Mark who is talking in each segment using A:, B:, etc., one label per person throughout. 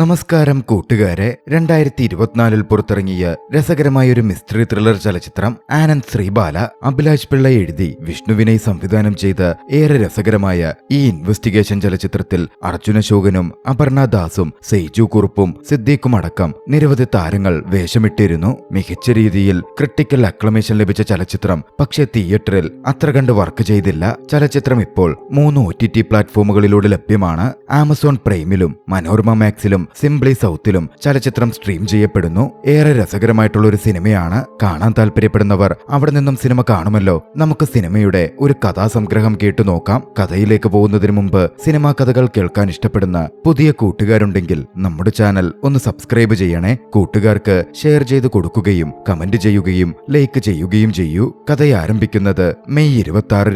A: നമസ്കാരം കൂട്ടുകാരെ. 2024 പുറത്തിറങ്ങിയ രസകരമായൊരു മിസ്റ്ററി ത്രില്ലർ ചലച്ചിത്രം ആനന്ദ് ശ്രീബാല, അഭിലാഷ് പിള്ള എഴുതി വിഷ്ണു വിനയ് സംവിധാനം ചെയ്ത ഏറെ രസകരമായ ഈ ഇൻവെസ്റ്റിഗേഷൻ ചലച്ചിത്രത്തിൽ അർജുന അശോകനും അപർണ ദാസും സെയ്ജു കുറുപ്പും സിദ്ദീഖും അടക്കം നിരവധി താരങ്ങൾ വേഷമിട്ടിരുന്നു. മികച്ച രീതിയിൽ ക്രിട്ടിക്കൽ അക്ലമേഷൻ ലഭിച്ച ചലച്ചിത്രം പക്ഷേ തിയേറ്ററിൽ അത്ര കണ്ട് വർക്ക് ചെയ്തില്ല. ചലച്ചിത്രം ഇപ്പോൾ 3 OTT പ്ലാറ്റ്ഫോമുകളിലൂടെ ലഭ്യമാണ്. ആമസോൺ പ്രൈമിലും മനോരമ മാക്സിലും സിംപ്ലി സൗത്തിലും ചലച്ചിത്രം സ്ട്രീം ചെയ്യപ്പെടുന്നു. ഏറെ രസകരമായിട്ടുള്ള ഒരു സിനിമയാണ്. കാണാൻ താല്പര്യപ്പെടുന്നവർ അവിടെ നിന്നും സിനിമ കാണുമല്ലോ. നമുക്ക് സിനിമയുടെ ഒരു കഥാസംഗ്രഹം കേട്ടു നോക്കാം. കഥയിലേക്ക് പോകുന്നതിന് മുമ്പ് സിനിമാ കഥകൾ കേൾക്കാൻ ഇഷ്ടപ്പെടുന്ന പുതിയ കൂട്ടുകാരുണ്ടെങ്കിൽ നമ്മുടെ ചാനൽ ഒന്ന് സബ്സ്ക്രൈബ് ചെയ്യണേ. കൂട്ടുകാർക്ക് ഷെയർ ചെയ്ത് കൊടുക്കുകയും കമന്റ് ചെയ്യുകയും ലൈക്ക് ചെയ്യുകയും ചെയ്യൂ. കഥ ആരംഭിക്കുന്നത് മെയ് 26,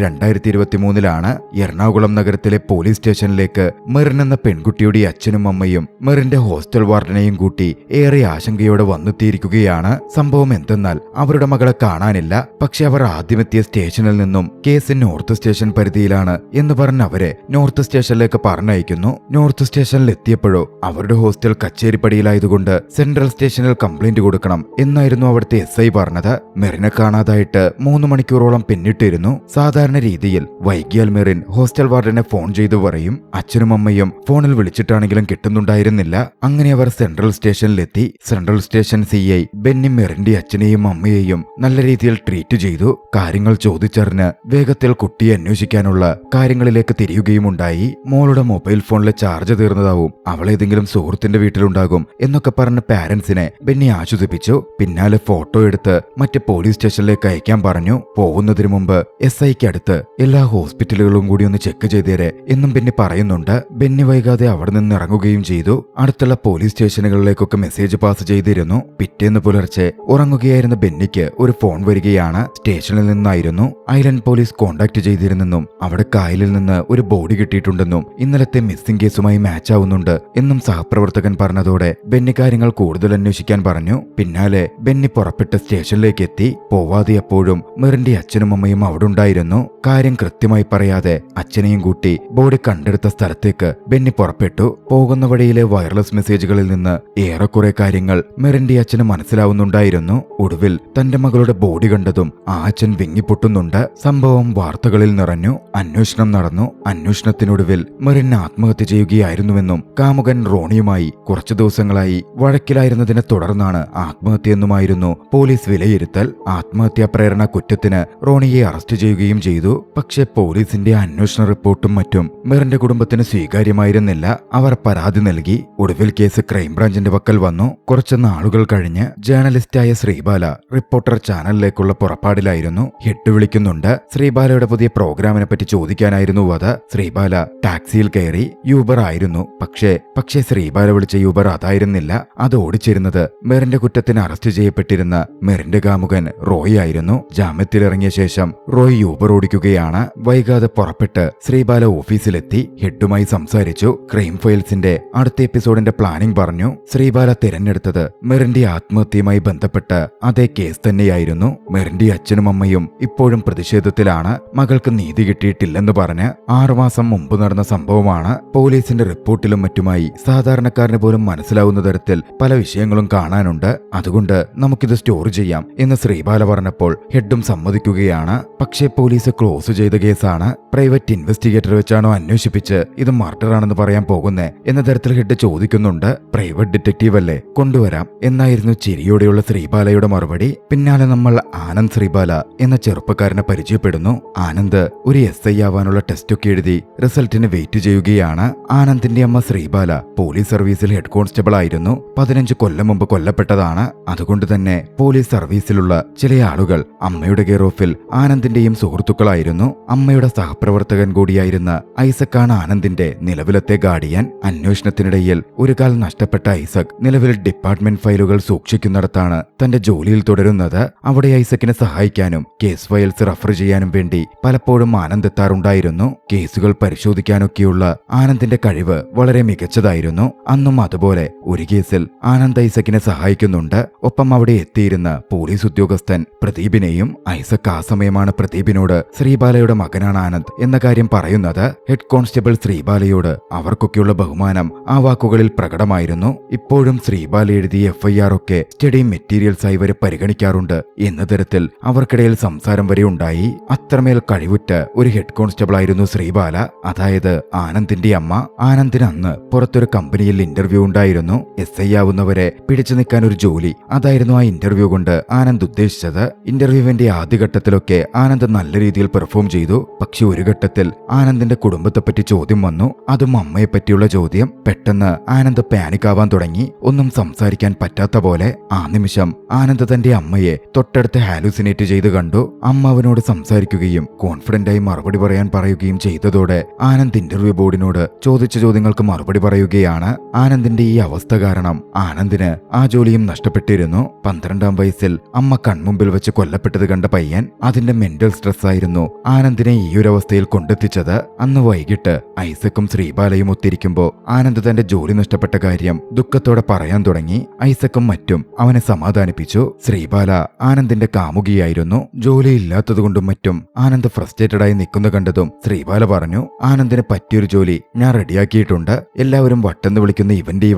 A: 2023 എറണാകുളം നഗരത്തിലെ പോലീസ് സ്റ്റേഷനിലേക്ക് മെറിൻ എന്ന പെൺകുട്ടിയുടെ അച്ഛനും അമ്മയും മെറിന്റെ ഹോസ്റ്റൽ വാർഡനെയും കൂട്ടി ഏറെ ആശങ്കയോടെ വന്നെത്തിയിരിക്കുകയാണ്. സംഭവം എന്തെന്നാൽ അവരുടെ മകളെ കാണാനില്ല. പക്ഷെ അവർ ആദ്യമെത്തിയ സ്റ്റേഷനിൽ നിന്നും കേസ് നോർത്ത് സ്റ്റേഷൻ പരിധിയിലാണ് എന്ന് പറഞ്ഞ് അവരെ നോർത്ത് സ്റ്റേഷനിലേക്ക് പറഞ്ഞയക്കുന്നു. നോർത്ത് സ്റ്റേഷനിൽ എത്തിയപ്പോഴോ അവരുടെ ഹോസ്റ്റൽ കച്ചേരിപ്പടിയിലായതുകൊണ്ട് സെൻട്രൽ സ്റ്റേഷനിൽ കംപ്ലൈന്റ് കൊടുക്കണം എന്നായിരുന്നു അവിടുത്തെ SI പറഞ്ഞത്. മെറിനെ കാണാതായിട്ട് 3 മണിക്കൂറോളം പിന്നിട്ടിരുന്നു. സാധാരണ രീതിയിൽ വൈകിയാൽ മെറിൻ ഹോസ്റ്റൽ വാർഡനെ ഫോൺ ചെയ്തു പറയും. അച്ഛനും അമ്മയും ഫോണിൽ വിളിച്ചിട്ടാണെങ്കിലും കിട്ടുന്നുണ്ടായിരുന്നില്ല. അങ്ങനെ അവർ സെൻട്രൽ സ്റ്റേഷനിലെത്തി. സെൻട്രൽ സ്റ്റേഷൻ CI ബെന്നി മെറിന്റെ അച്ഛനെയും അമ്മയെയും നല്ല രീതിയിൽ ട്രീറ്റ് ചെയ്തു. കാര്യങ്ങൾ ചോദിച്ചറിഞ്ഞ് വേഗത്തിൽ കുട്ടിയെ അന്വേഷിക്കാനുള്ള കാര്യങ്ങളിലേക്ക് തിരിയുകയുമുണ്ടായി. മോളുടെ മൊബൈൽ ഫോണിലെ ചാർജ് തീർന്നതാവും, അവളേതെങ്കിലും സുഹൃത്തിന്റെ വീട്ടിലുണ്ടാകും എന്നൊക്കെ പറഞ്ഞ് പാരന്റ്സിനെ ബെന്നി ആശ്വസിപ്പിച്ചു. പിന്നാലെ ഫോട്ടോ എടുത്ത് മറ്റ് പോലീസ് സ്റ്റേഷനിലേക്ക് അയക്കാൻ പറഞ്ഞു. പോകുന്നതിന് മുമ്പ് SIക്ക് അടുത്ത് എല്ലാ ഹോസ്പിറ്റലുകളും കൂടി ഒന്ന് ചെക്ക് ചെയ്തേരെ എന്നും ബെന്നി പറയുന്നുണ്ട്. ബെന്നി വൈകാതെ അവിടെ നിന്ന് ഇറങ്ങുകയും ചെയ്തു. അടുത്തുള്ള പോലീസ് സ്റ്റേഷനുകളിലേക്കൊക്കെ മെസ്സേജ് പാസ് ചെയ്തിരുന്നു. പിറ്റേന്ന് പുലർച്ചെ ഉറങ്ങുകയായിരുന്ന ബെന്നിക്ക് ഒരു ഫോൺ വരികയാണ്. സ്റ്റേഷനിൽ നിന്നായിരുന്നു. ഐലൻഡ് പോലീസ് കോണ്ടാക്ട് ചെയ്തിരുന്നെന്നും അവിടെ കായലിൽ നിന്ന് ഒരു ബോഡി കിട്ടിയിട്ടുണ്ടെന്നും ഇന്നലത്തെ മിസ്സിംഗ് കേസുമായി മാച്ച് ആവുന്നുണ്ട് എന്നും സഹപ്രവർത്തകൻ പറഞ്ഞതോടെ ബെന്നി കാര്യങ്ങൾ കൂടുതൽ അന്വേഷിക്കാൻ പറഞ്ഞു. പിന്നാലെ ബെന്നി പുറപ്പെട്ട് സ്റ്റേഷനിലേക്ക് എത്തി. പോവാതെ എപ്പോഴും മെറിന്റെ അച്ഛനും അമ്മയും അവിടെ ഉണ്ടായിരുന്നു. കാര്യം കൃത്യമായി പറയാതെ അച്ഛനെയും കൂട്ടി ബോഡി കണ്ടെടുത്ത സ്ഥലത്തേക്ക് ബെന്നി പുറപ്പെട്ടു. പോകുന്ന വഴിയിലെ വയർലെസ് മെസ്സേജുകളിൽ നിന്ന് ഏറെക്കുറെ കാര്യങ്ങൾ മെറിന്റെ അച്ഛന് മനസ്സിലാവുന്നുണ്ടായിരുന്നു. ഒടുവിൽ തന്റെ മകളുടെ ബോഡി കണ്ടതും ആ അച്ഛൻ വിങ്ങിപ്പൊട്ടുന്നുണ്ട്. സംഭവം വാർത്തകളിൽ നിറഞ്ഞു. അന്വേഷണം നടന്നു. അന്വേഷണത്തിനൊടുവിൽ മെറിൻ ആത്മഹത്യ ചെയ്യുകയായിരുന്നുവെന്നും കാമുകൻ റോണിയുമായി കുറച്ചു ദിവസങ്ങളായി വഴക്കിലായിരുന്നതിനെ തുടർന്നാണ് ആത്മഹത്യയെന്നുമായിരുന്നു പോലീസ് വിലയിരുത്തൽ. ആത്മഹത്യാ പ്രേരണ കുറ്റത്തിന് റോണിയെ അറസ്റ്റ് ചെയ്യുകയും ചെയ്തു. പക്ഷേ പോലീസിന്റെ അന്വേഷണ റിപ്പോർട്ടും മറ്റും മെറിന്റെ കുടുംബത്തിന് സ്വീകാര്യമായിരുന്നില്ല. അവർ പരാതി നൽകി. ഒടുവിൽ കേസ് ക്രൈംബ്രാഞ്ചിന്റെ പക്കൽ വന്നു. കുറച്ച് നാളുകൾ കഴിഞ്ഞ് ജേർണലിസ്റ്റായ ശ്രീബാല റിപ്പോർട്ടർ ചാനലിലേക്കുള്ള പുറപ്പാടിലായിരുന്നു. ഹെഡ് വിളിക്കുന്നുണ്ട്. ശ്രീബാലയുടെ പുതിയ പ്രോഗ്രാമിനെ പറ്റി ചോദിക്കാനായിരുന്നു അത്. ശ്രീബാല ടാക്സിയിൽ കയറി. യൂബർ ആയിരുന്നു. പക്ഷേ ശ്രീബാല വിളിച്ച യൂബർ അതായിരുന്നില്ല. അത് ഓടിച്ചിരുന്നത് മെറിന്റെ കുറ്റത്തിന് അറസ്റ്റ് ചെയ്യപ്പെട്ടിരുന്ന മെറിന്റെ കാമുകൻ റോയ് ആയിരുന്നു. ജാമ്യത്തിലിറങ്ങിയ ശേഷം റോയ് യൂബർ ഓടിക്കുകയാണ്. വൈകാതെ പുറപ്പെട്ട് ശ്രീബാല ഓഫീസിലെത്തി. ഹെഡുമായി സംസാരിച്ചു. ക്രൈം ഫയൽസിന്റെ അടുത്ത എപ്പിസോഡിന്റെ പ്ലാനിംഗ് പറഞ്ഞു. ശ്രീബാല തിരഞ്ഞെടുത്തത് മെറിന്റെ ആത്മഹത്യയുമായി ബന്ധപ്പെട്ട് അതേ കേസ് തന്നെയായിരുന്നു. മെറിന്റെ അച്ഛനും അമ്മയും ഇപ്പോഴും പ്രതിഷേധത്തിലാണ്. മകൾക്ക് നീതി കിട്ടിയിട്ടില്ലെന്ന് പറഞ്ഞ് 6 മാസം മുമ്പ് നടന്ന സംഭവമാണ്. പോലീസിന്റെ റിപ്പോർട്ടിലും മറ്റുമായി സാധാരണക്കാരന് പോലും മനസ്സിലാവുന്ന തരത്തിൽ പല വിഷയങ്ങളും കാണാനുണ്ട്. അതുകൊണ്ട് നമുക്കിത് സ്റ്റോർ ചെയ്യാം എന്ന് ശ്രീബാല പറഞ്ഞപ്പോൾ ഹെഡും സമ്മതിക്കുകയാണ്. പക്ഷേ പോലീസ് ക്ലോസ് ചെയ്ത കേസാണ്. പ്രൈവറ്റ് ഇൻവെസ്റ്റിഗേറ്റർ വെച്ചാണോ അന്വേഷിപ്പിച്ച് ഇത് മർഡർ ആണെന്ന് പറയാൻ പോകുന്നേ എന്ന തരത്തിൽ ഹെഡ് ചോദിക്കുന്നുണ്ട്. പ്രൈവറ്റ് ഡിറ്റക്റ്റീവ് അല്ലേ, കൊണ്ടുവരാം എന്നായിരുന്നു ചിരിയോടെയുള്ള ശ്രീബാലയുടെ മറുപടി. പിന്നാലെ നമ്മൾ ആനന്ദ് ശ്രീബാല എന്ന ചെറുപ്പക്കാരനെ പരിചയപ്പെടുന്നു. ആനന്ദ് ഒരു SI ആവാനുള്ള ടെസ്റ്റൊക്കെ എഴുതി റിസൾട്ടിന് വെയിറ്റ് ചെയ്യുകയാണ്. ആനന്ദിന്റെ അമ്മ ശ്രീബാല പോലീസ് സർവീസിൽ ഹെഡ് കോൺസ്റ്റബിൾ ആയിരുന്നു. 15 കൊല്ലം മുമ്പ് കൊല്ലപ്പെട്ടതാണ്. അതുകൊണ്ട് തന്നെ പോലീസ് സർവീസിലുള്ള ചില ആളുകൾ അമ്മയുടെ കെയർ ഓഫിൽ ആനന്ദിന്റെയും സുഹൃത്തുക്കളായിരുന്നു. അമ്മയുടെ സഹപ്രവർത്തകൻ കൂടിയായിരുന്ന ഐസക്കാണ് ആനന്ദിന്റെ നിലവിലത്തെ ഗാർഡിയൻ. അന്വേഷണത്തിനിടയിൽ ഒരു കാൽ നഷ്ടപ്പെട്ട ഐസക് നിലവിൽ ഡിപ്പാർട്ട്മെന്റ് ഫയലുകൾ സൂക്ഷിക്കുന്നിടത്താണ് തന്റെ ജോലിയിൽ തുടരുന്നത്. അവിടെ ഐസക്കിനെ സഹായിക്കാനും കേസ് ഫയൽസ് റഫർ ചെയ്യാനും വേണ്ടി പലപ്പോഴും ആനന്ദ് എത്താറുണ്ടായിരുന്നു. കേസുകൾ പരിശോധിക്കാനൊക്കെയുള്ള ആനന്ദിന്റെ കഴിവ് വളരെ മികച്ചതായിരുന്നു. അന്നും അതുപോലെ ഒരു കേസിൽ ആനന്ദ് ഐസക്കിനെ സഹായിക്കുന്നുണ്ട്. ഒപ്പം അവിടെ എത്തിയിരുന്ന പോലീസ് ഉദ്യോഗസ്ഥൻ പ്രദീപിനെയും. ഐസക് ആ സമയമാണ് പ്രദീപിനോട് ശ്രീബാലയുടെ മകനാണ് ആനന്ദ് എന്ന കാര്യം പറയുന്നത്. ഹെഡ് കോൺസ്റ്റബിൾ ശ്രീബാലയോട് അവർക്കൊക്കെയുള്ള ബഹുമാനം ആ വാക്കുകൾ തെളിവുകളിൽ പ്രകടമായിരുന്നു. ഇപ്പോഴും ശ്രീബാല എഴുതിയ FIR ഒക്കെ സ്റ്റഡി മെറ്റീരിയൽസ് ആയി വരെ പരിഗണിക്കാറുണ്ട് എന്ന തരത്തിൽ അവർക്കിടയിൽ സംസാരം വരെ ഉണ്ടായി. അത്രമേൽ കഴിവുറ്റ ഒരു ഹെഡ് കോൺസ്റ്റബിൾ ആയിരുന്നു ശ്രീബാല, അതായത് ആനന്ദിന്റെ അമ്മ. ആനന്ദിന് അന്ന് പുറത്തൊരു കമ്പനിയിൽ ഇന്റർവ്യൂ ഉണ്ടായിരുന്നു. SI ആവുന്നവരെ പിടിച്ചു നിൽക്കാൻ ഒരു ജോലി. അതായിരുന്നു ആ ഇന്റർവ്യൂ കൊണ്ട് ആനന്ദ് ഉദ്ദേശിച്ചത്. ഇന്റർവ്യൂവിന്റെ ആദ്യഘട്ടത്തിലൊക്കെ ആനന്ദ് നല്ല രീതിയിൽ പെർഫോം ചെയ്തു. പക്ഷെ ഒരു ഘട്ടത്തിൽ ആനന്ദിന്റെ കുടുംബത്തെപ്പറ്റി ചോദ്യം വന്നു, അതും അമ്മയെ പറ്റിയുള്ള ചോദ്യം. പെട്ടെന്ന് ആനന്ദ് പാനിക് ആവാൻ തുടങ്ങി, ഒന്നും സംസാരിക്കാൻ പറ്റാത്ത പോലെ. ആ നിമിഷം ആനന്ദ് തന്റെ അമ്മയെ തൊട്ടടുത്ത് ഹാലൂസിനേറ്റ് ചെയ്ത് കണ്ടു. അമ്മ അവനോട് സംസാരിക്കുകയും കോൺഫിഡന്റായി മറുപടി പറയാൻ പറയുകയും ചെയ്തതോടെ ആനന്ദ് ഇന്റർവ്യൂ ബോർഡിനോട് ചോദിച്ച ചോദ്യങ്ങൾക്ക് മറുപടി പറയുകയാണ്. ആനന്ദിന്റെ ഈ അവസ്ഥ കാരണം ആനന്ദിന് ആ ജോലിയും നഷ്ടപ്പെട്ടിരുന്നു. 12ാം വയസ്സിൽ അമ്മ കൺമുമ്പിൽ വെച്ച് കൊല്ലപ്പെട്ടത് കണ്ട പയ്യൻ. അതിന്റെ മെന്റൽ സ്ട്രെസ് ആയിരുന്നു ആനന്ദിനെ ഈ ഒരു അവസ്ഥയിൽ കൊണ്ടെത്തിച്ചത്. അന്ന് വൈകിട്ട് ഐസക്കും ശ്രീബാലയും ഒത്തിരിക്കുമ്പോ ആനന്ദ് തന്റെ ജോലി നഷ്ടപ്പെട്ട കാര്യം ദുഃഖത്തോടെ പറയാൻ തുടങ്ങി. ഐസക്കും മറ്റും അവനെ സമാധാനിപ്പിച്ചു. ശ്രീബാല ആനന്ദിന്റെ കാമുകിയായിരുന്നു. ജോലിയില്ലാത്തതുകൊണ്ടും മറ്റും ആനന്ദ് ഫ്രസ്ട്രേറ്റഡ് ആയി നിൽക്കുന്ന കണ്ടതും ശ്രീബാല പറഞ്ഞു, ആനന്ദിന് പറ്റിയൊരു ജോലി ഞാൻ റെഡിയാക്കിയിട്ടുണ്ട്. എല്ലാവരും വട്ടെന്ന് വിളിക്കുന്ന ഇവന്റെ ഈ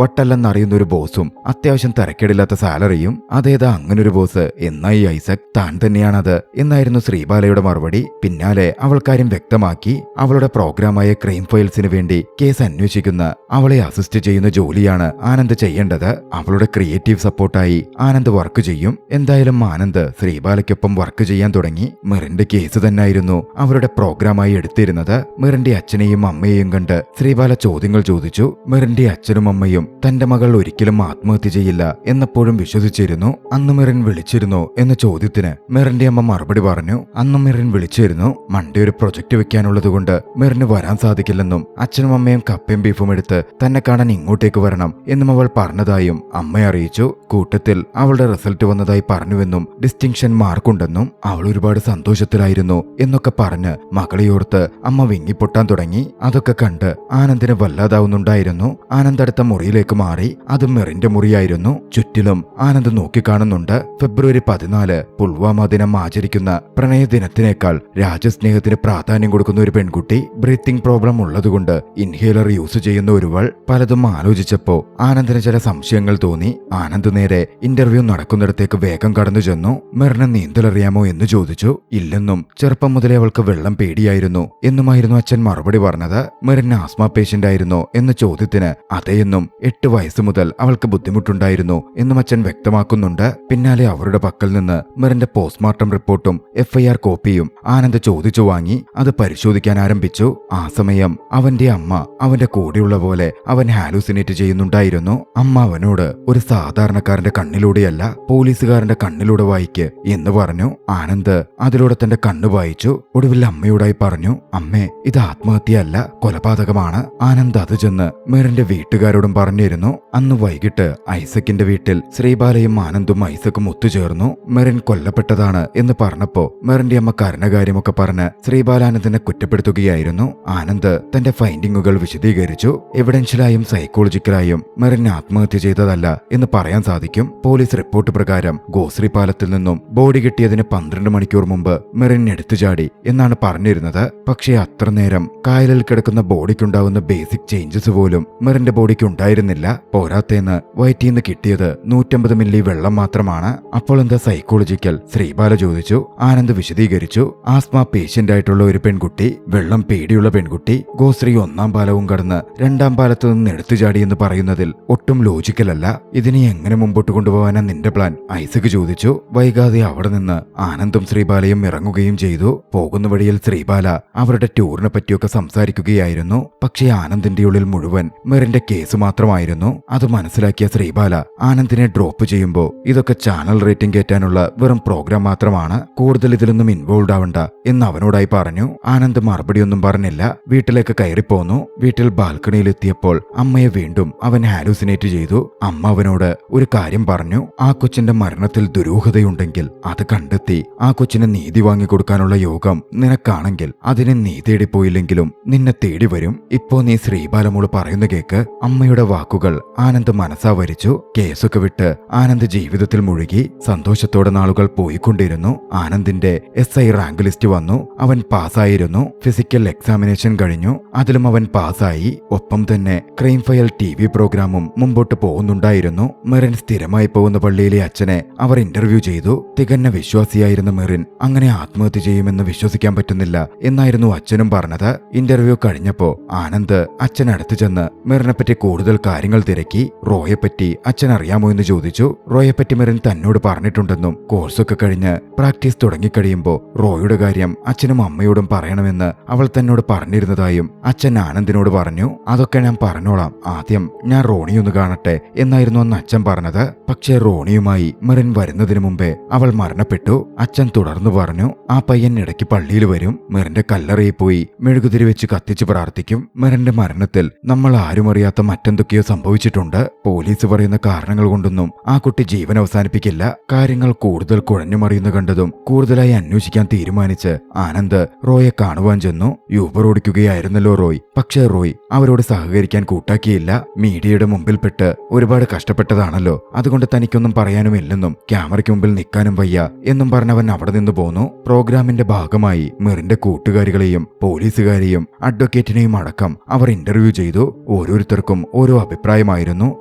A: വട്ടല്ലെന്നറിയുന്ന ഒരു ബോസും അത്യാവശ്യം തരക്കേടില്ലാത്ത സാലറിയും. അതേതാ അങ്ങനൊരു ബോസ്? എന്നായി ഐസക്, താൻ തന്നെയാണത് എന്നായിരുന്നു ശ്രീബാലയുടെ മറുപടി. പിന്നാലെ അവൾ കാര്യം വ്യക്തമാക്കി. അവളുടെ പ്രോഗ്രാമായ ക്രൈം ഫയൽസിന് വേണ്ടി കേസ് അന്വേഷിക്കുന്ന അവളെ അസിസ്റ്റ് ചെയ്യുന്ന ജോലിയാണ് ആനന്ദ് ചെയ്യേണ്ടത്. അവളുടെ ക്രിയേറ്റീവ് സപ്പോർട്ടായി ആനന്ദ് വർക്ക് ചെയ്യും. എന്തായാലും ആനന്ദ് ശ്രീബാലയ്ക്കൊപ്പം വർക്ക് ചെയ്യാൻ തുടങ്ങി. മിറിന്റെ കേസ് തന്നെയായിരുന്നു അവരുടെ പ്രോഗ്രാമായി എടുത്തിരുന്നത്. മിറിന്റെ അച്ഛനെയും അമ്മയെയും കണ്ട് ശ്രീബാല ചോദ്യങ്ങൾ ചോദിച്ചു. മിറിന്റെ അച്ഛനും അമ്മയും തന്റെ മകൾ ഒരിക്കലും ആത്മഹത്യ ചെയ്യില്ല എന്നെപ്പോഴും വിശ്വസിച്ചിരുന്നു. അന്ന് മിറിൻ വിളിച്ചിരുന്നു എന്ന ചോദ്യത്തിന് മിറിന്റെ അമ്മ മറുപടി പറഞ്ഞു, അന്ന് മിറിൻ വിളിച്ചിരുന്നു. മൺഡേ ഒരു പ്രൊജക്ട് വെക്കാനുള്ളതുകൊണ്ട് മിറിന് വരാൻ സാധിക്കില്ലെന്നും അച്ഛനും അമ്മയും കപ്പയും ബീഫും എടുത്ത് തന്നെ കാണാൻ ഇങ്ങോട്ടേക്ക് വരണം എന്നും അവൾ പറഞ്ഞതായും അമ്മ അറിയിച്ചു. കൂട്ടത്തിൽ അവളുടെ റിസൾട്ട് വന്നതായി പറഞ്ഞുവെന്നും ഡിസ്റ്റിങ്ഷൻ മാർക്കുണ്ടെന്നും അവൾ ഒരുപാട് സന്തോഷത്തിലായിരുന്നു എന്നൊക്കെ പറഞ്ഞ് മകളെയോർത്ത് അമ്മ വിങ്ങിപ്പൊട്ടാൻ തുടങ്ങി. അതൊക്കെ കണ്ട് ആനന്ദിന് വല്ലാതാവുന്നുണ്ടായിരുന്നു. ആനന്ദ് അടുത്ത മുറിയിലേക്ക് മാറി. അത് മിറിന്റെ മുറിയായിരുന്നു. ചുറ്റിലും ആനന്ദ് നോക്കിക്കാണുന്നുണ്ട്. ഫെബ്രുവരി 14 പുൽവാമ ദിനം ആചരിക്കുന്ന പ്രണയ ദിനത്തിനേക്കാൾ രാജ്യസ്നേഹത്തിന് പ്രാധാന്യം കൊടുക്കുന്ന ഒരു പെൺകുട്ടി. ബ്രീത്തിങ് പ്രോബ്ലം ഉള്ളതുകൊണ്ട് ഇൻഹേലർ യൂസ് ചെയ്യുന്ന ഒരുവൾ. പലതും ആലോചിച്ചപ്പോ ആനന്ദിന് ചില സംശയങ്ങൾ തോന്നി. ആനന്ദ് നേരെ ഇന്റർവ്യൂ നടക്കുന്നിടത്തേക്ക് വേഗം കടന്നു ചെന്നു. മിറിന് നീന്തലറിയാമോ എന്ന് ചോദിച്ചു. ഇല്ലെന്നും ചെറുപ്പം മുതലേ അവൾക്ക് വെള്ളം പേടിയായിരുന്നു എന്നുമായിരുന്നു അച്ഛൻ മറുപടി പറഞ്ഞത്. മിറിന് ആസ്മ പേഷ്യന്റ് ആയിരുന്നോ എന്ന ചോദ്യത്തിന് അതെയെന്നും 8 വയസ്സ് മുതൽ അവൾക്ക് ബുദ്ധിമുട്ടുണ്ടായിരുന്നു എന്നും അച്ഛൻ വ്യക്തമാക്കുന്നുണ്ട്. പിന്നാലെ അവരുടെ പക്കൽ നിന്ന് മിറിന്റെ പോസ്റ്റ്മോർട്ടം റിപ്പോർട്ടും FIR കോപ്പിയും ആനന്ദ് ചോദിച്ചു വാങ്ങി. അത് പരിശോധിക്കാൻ ആരംഭിച്ചു. ആ സമയം അവന്റെ അമ്മ അവന്റെ കൂടെയുള്ള പോലെ അവൻ ഹാലൂസിനേറ്റ് ചെയ്യുന്നുണ്ടായിരുന്നു. അമ്മ അവനോട് ഒരു സാധാരണക്കാരന്റെ കണ്ണിലൂടെയല്ല പോലീസുകാരന്റെ കണ്ണിലൂടെ വായിക്ക് എന്ന് പറഞ്ഞു. ആനന്ദ് അതിലൂടെ തന്റെ കണ്ണ് വായിച്ചു. ഒടുവിൽ അമ്മയോടായി പറഞ്ഞു, അമ്മേ, ഇത് ആത്മഹത്യയല്ല, കൊലപാതകമാണ്. ആനന്ദ് അത് ചെന്ന് മിറിന്റെ വീട്ടുകാരോടും പറഞ്ഞിരുന്നു. അന്ന് വൈകിട്ട് ഐസക്കിന്റെ വീട്ടിൽ ശ്രീബാലയും ആനന്ദും ഐസക്കും ഒത്തുചേർന്നു. മിറിൻ കൊല്ലപ്പെട്ടതാണ് എന്ന് പറഞ്ഞപ്പോ മിറിന്റെ അമ്മ കരണകാര്യമൊക്കെ പറഞ്ഞ് ശ്രീബാലാനന്ദിനെ കുറ്റപ്പെടുത്തുകയായിരുന്നു. ആനന്ദ് തന്റെ ഫൈൻഡിങ്ങുകൾ വിശദീകരിച്ചു. എവിഡൻഷ്യലായും സൈക്കോളജിക്കലായും മിറിൻ ആത്മഹത്യ ചെയ്തതല്ല എന്ന് പറയാൻ സാധിക്കും. പോലീസ് റിപ്പോർട്ട് പ്രകാരം ഗോശ്രീ പാലത്തിൽ നിന്നും ബോഡി കിട്ടിയതിന് 12 മണിക്കൂർ മുമ്പ് മിറിൻ എടുത്തുചാടി എന്നാണ് പറഞ്ഞിരുന്നത്. പക്ഷേ അത്ര നേരം കായലിൽ കിടക്കുന്ന ബോഡിക്കുണ്ടാവുന്ന ബേസിക് ചേഞ്ചസ് പോലും മിറിന്റെ ബോഡിക്ക് ഉണ്ടായിരുന്നില്ല. പോരാത്തേന്ന് വയറ്റിന്ന് കിട്ടിയത് 150 മില്ലി വെള്ളം മാത്രമാണ്. അപ്പോൾ എന്താ സൈക്കോളജിക്കൽ? ശ്രീബാല ചോദിച്ചു. ആനന്ദ് വിശദീകരിച്ചു. ആസ്മ പേഷ്യന്റ് ആയിട്ടുള്ള ഒരു പെൺകുട്ടി, വെള്ളം പേടിയുള്ള പെൺകുട്ടി, ഗോശ്രീ 1ാം പാലവും കടന്ന് 2ാം പാലത്തു നിന്ന് എടുത്തുചാടി എന്ന് പറയുന്നതിൽ ഒട്ടും ലോജിക്കലല്ല. ഇതിനെ എങ്ങനെ മുമ്പോട്ട് കൊണ്ടുപോകാനാ നിന്റെ പ്ലാൻ? ഐസക് ചോദിച്ചു. വൈകാതെ അവിടെ നിന്ന് ആനന്ദും ശ്രീബാലയും ഇറങ്ങുകയും ചെയ്തു. പോകുന്ന വഴിയിൽ ശ്രീബാല അവരുടെ ടൂറിനെ പറ്റിയൊക്കെ സംസാരിക്കുകയായിരുന്നു. പക്ഷേ ആനന്ദിന്റെ ഉള്ളിൽ മുഴുവൻ മിറിന്റെ കേസ് മാത്രമായിരുന്നു. അത് മനസ്സിലാക്കിയ ശ്രീബാല ആനന്ദിനെ ഡ്രോപ്പ് ചെയ്യുമ്പോ ഇതൊക്കെ ചാനൽ റേറ്റിംഗ് കയറ്റാനുള്ള വെറും പ്രോഗ്രാം മാത്രമാണ്, കൂടുതൽ ഇതിലൊന്നും ഇൻവോൾവ് ആവണ്ട എന്ന് അവനോടായി പറഞ്ഞു. ആനന്ദ് മറുപടിയൊന്നും പറഞ്ഞില്ല. വീട്ടിലേക്ക് കയറിപ്പോന്നു. വീട്ടിൽ ബാൽക്കണിയിലെത്തിയപ്പോൾ അമ്മയെ വീണ്ടും അവൻ ഹാലൂസിനേറ്റ് ചെയ്തു. അമ്മ അവനോട് ഒരു കാര്യം പറഞ്ഞു. ആ കൊച്ചിന്റെ മരണത്തിൽ ദുരൂഹതയുണ്ടെങ്കിൽ അത് കണ്ടെത്തി ആ കൊച്ചിന് നീതി വാങ്ങിക്കൊടുക്കാനുള്ള യോഗം നിനക്കാണെങ്കിൽ അതിനെ നീ തേടിപ്പോയില്ലെങ്കിലും നിന്നെ തേടി വരും. ഇപ്പോ നീ ശ്രീബാലമോള് പറയുന്ന കേക്ക്. അമ്മയുടെ വാക്കുകൾ ആനന്ദ് മനസ്സാ വരിച്ചു. കേസൊക്കെ വിട്ട് ആനന്ദ് ജീവിതത്തിൽ മുഴുകി സന്തോഷത്തോടെ നാളുകൾ പോയിക്കൊണ്ടിരുന്നു. ആനന്ദിന്റെ SI റാങ്ക് ലിസ്റ്റ് വന്നു. അവൻ പാസ്സായിരുന്നു. ഫിസിക്കൽ എക്സാമിനേഷൻ കഴിഞ്ഞു. അതിലും അവൻ പാസ്സായി. ഒപ്പം തന്നെ തന്നെ ക്രൈം ഫയൽ TV പ്രോഗ്രാമും മുമ്പോട്ട് പോകുന്നുണ്ടായിരുന്നു. മെറിൻ സ്ഥിരമായി പോകുന്ന പള്ളിയിലെ അച്ഛനെ അവർ ഇന്റർവ്യൂ ചെയ്തു. തികഞ്ഞ വിശ്വാസിയായിരുന്ന മെറിൻ അങ്ങനെ ആത്മഹത്യ ചെയ്യുമെന്ന് വിശ്വസിക്കാൻ പറ്റുന്നില്ല എന്നായിരുന്നു അച്ഛനും പറഞ്ഞത്. ഇന്റർവ്യൂ കഴിഞ്ഞപ്പോ ആനന്ദ് അച്ഛനടുത്ത് ചെന്ന് മെറിനെപ്പറ്റി കൂടുതൽ കാര്യങ്ങൾ തിരക്കി. റോയെപ്പറ്റി അച്ഛൻ അറിയാമോ എന്ന് ചോദിച്ചു. റോയെപ്പറ്റി മെറിൻ തന്നോട് പറഞ്ഞിട്ടുണ്ടെന്നും കോഴ്സൊക്കെ കഴിഞ്ഞ് പ്രാക്ടീസ് തുടങ്ങിക്കഴിയുമ്പോ റോയുടെ കാര്യം അച്ഛനും അമ്മയോടും പറയണമെന്ന് അവൾ തന്നോട് പറഞ്ഞിരുന്നതായും അച്ഛൻ ആനന്ദിനോട് പറഞ്ഞു. അതൊക്കെ ഞാൻ പറഞ്ഞോളാം, ആദ്യം ഞാൻ റോണിയൊന്ന് കാണട്ടെ എന്നായിരുന്നു അന്ന് അച്ഛൻ പറഞ്ഞത്. പക്ഷേ റോണിയുമായി മെറിൻ വരുന്നതിന് മുമ്പേ അവൾ മരണപ്പെട്ടു. അച്ഛൻ തുടർന്നു പറഞ്ഞു, ആ പയ്യൻ ഇടയ്ക്ക് പള്ളിയിൽ വരും, മെറിന്റെ കല്ലറയിൽ പോയി മെഴുകുതിരി വെച്ച് കത്തിച്ച് പ്രാർത്ഥിക്കും. മെറിന്റെ മരണത്തിൽ നമ്മൾ ആരും അറിയാത്ത മറ്റെന്തൊക്കെയോ സംഭവിച്ചിട്ടുണ്ട്. പോലീസ് പറയുന്ന കാരണങ്ങൾ കൊണ്ടൊന്നും ആ കുട്ടി ജീവൻ അവസാനിപ്പിക്കില്ല. കാര്യങ്ങൾ കൂടുതൽ കുഴഞ്ഞുമറിയുന്ന കണ്ടതും കൂടുതലായി അന്വേഷിക്കാൻ തീരുമാനിച്ച് ആനന്ദ് റോയെ കാണുവാൻ ചെന്നു. യൂബർ ഓടിക്കുകയായിരുന്നല്ലോ റോയ്. പക്ഷേ റോയ് അവരോട് സഹകരിക്കാൻ കൂട്ടാക്കിയില്ല. മീഡിയയുടെ മുമ്പിൽപ്പെട്ട് ഒരുപാട് കഷ്ടപ്പെട്ടതാണല്ലോ, അതുകൊണ്ട് തനിക്കൊന്നും പറയാനുമില്ലെന്നും ക്യാമറയ്ക്ക് മുമ്പിൽ നിൽക്കാനും വയ്യ എന്നും പറഞ്ഞവൻ അവിടെ നിന്ന് പോന്നു. പ്രോഗ്രാമിന്റെ ഭാഗമായി മെറിന്റെ കൂട്ടുകാരികളെയും പോലീസുകാരെയും അഡ്വക്കേറ്റിനെയും അടക്കം അവർ ഇന്റർവ്യൂ ചെയ്തു. ഓരോരുത്തർക്കും ഓരോ അഭിപ്രായമായിരുന്നു.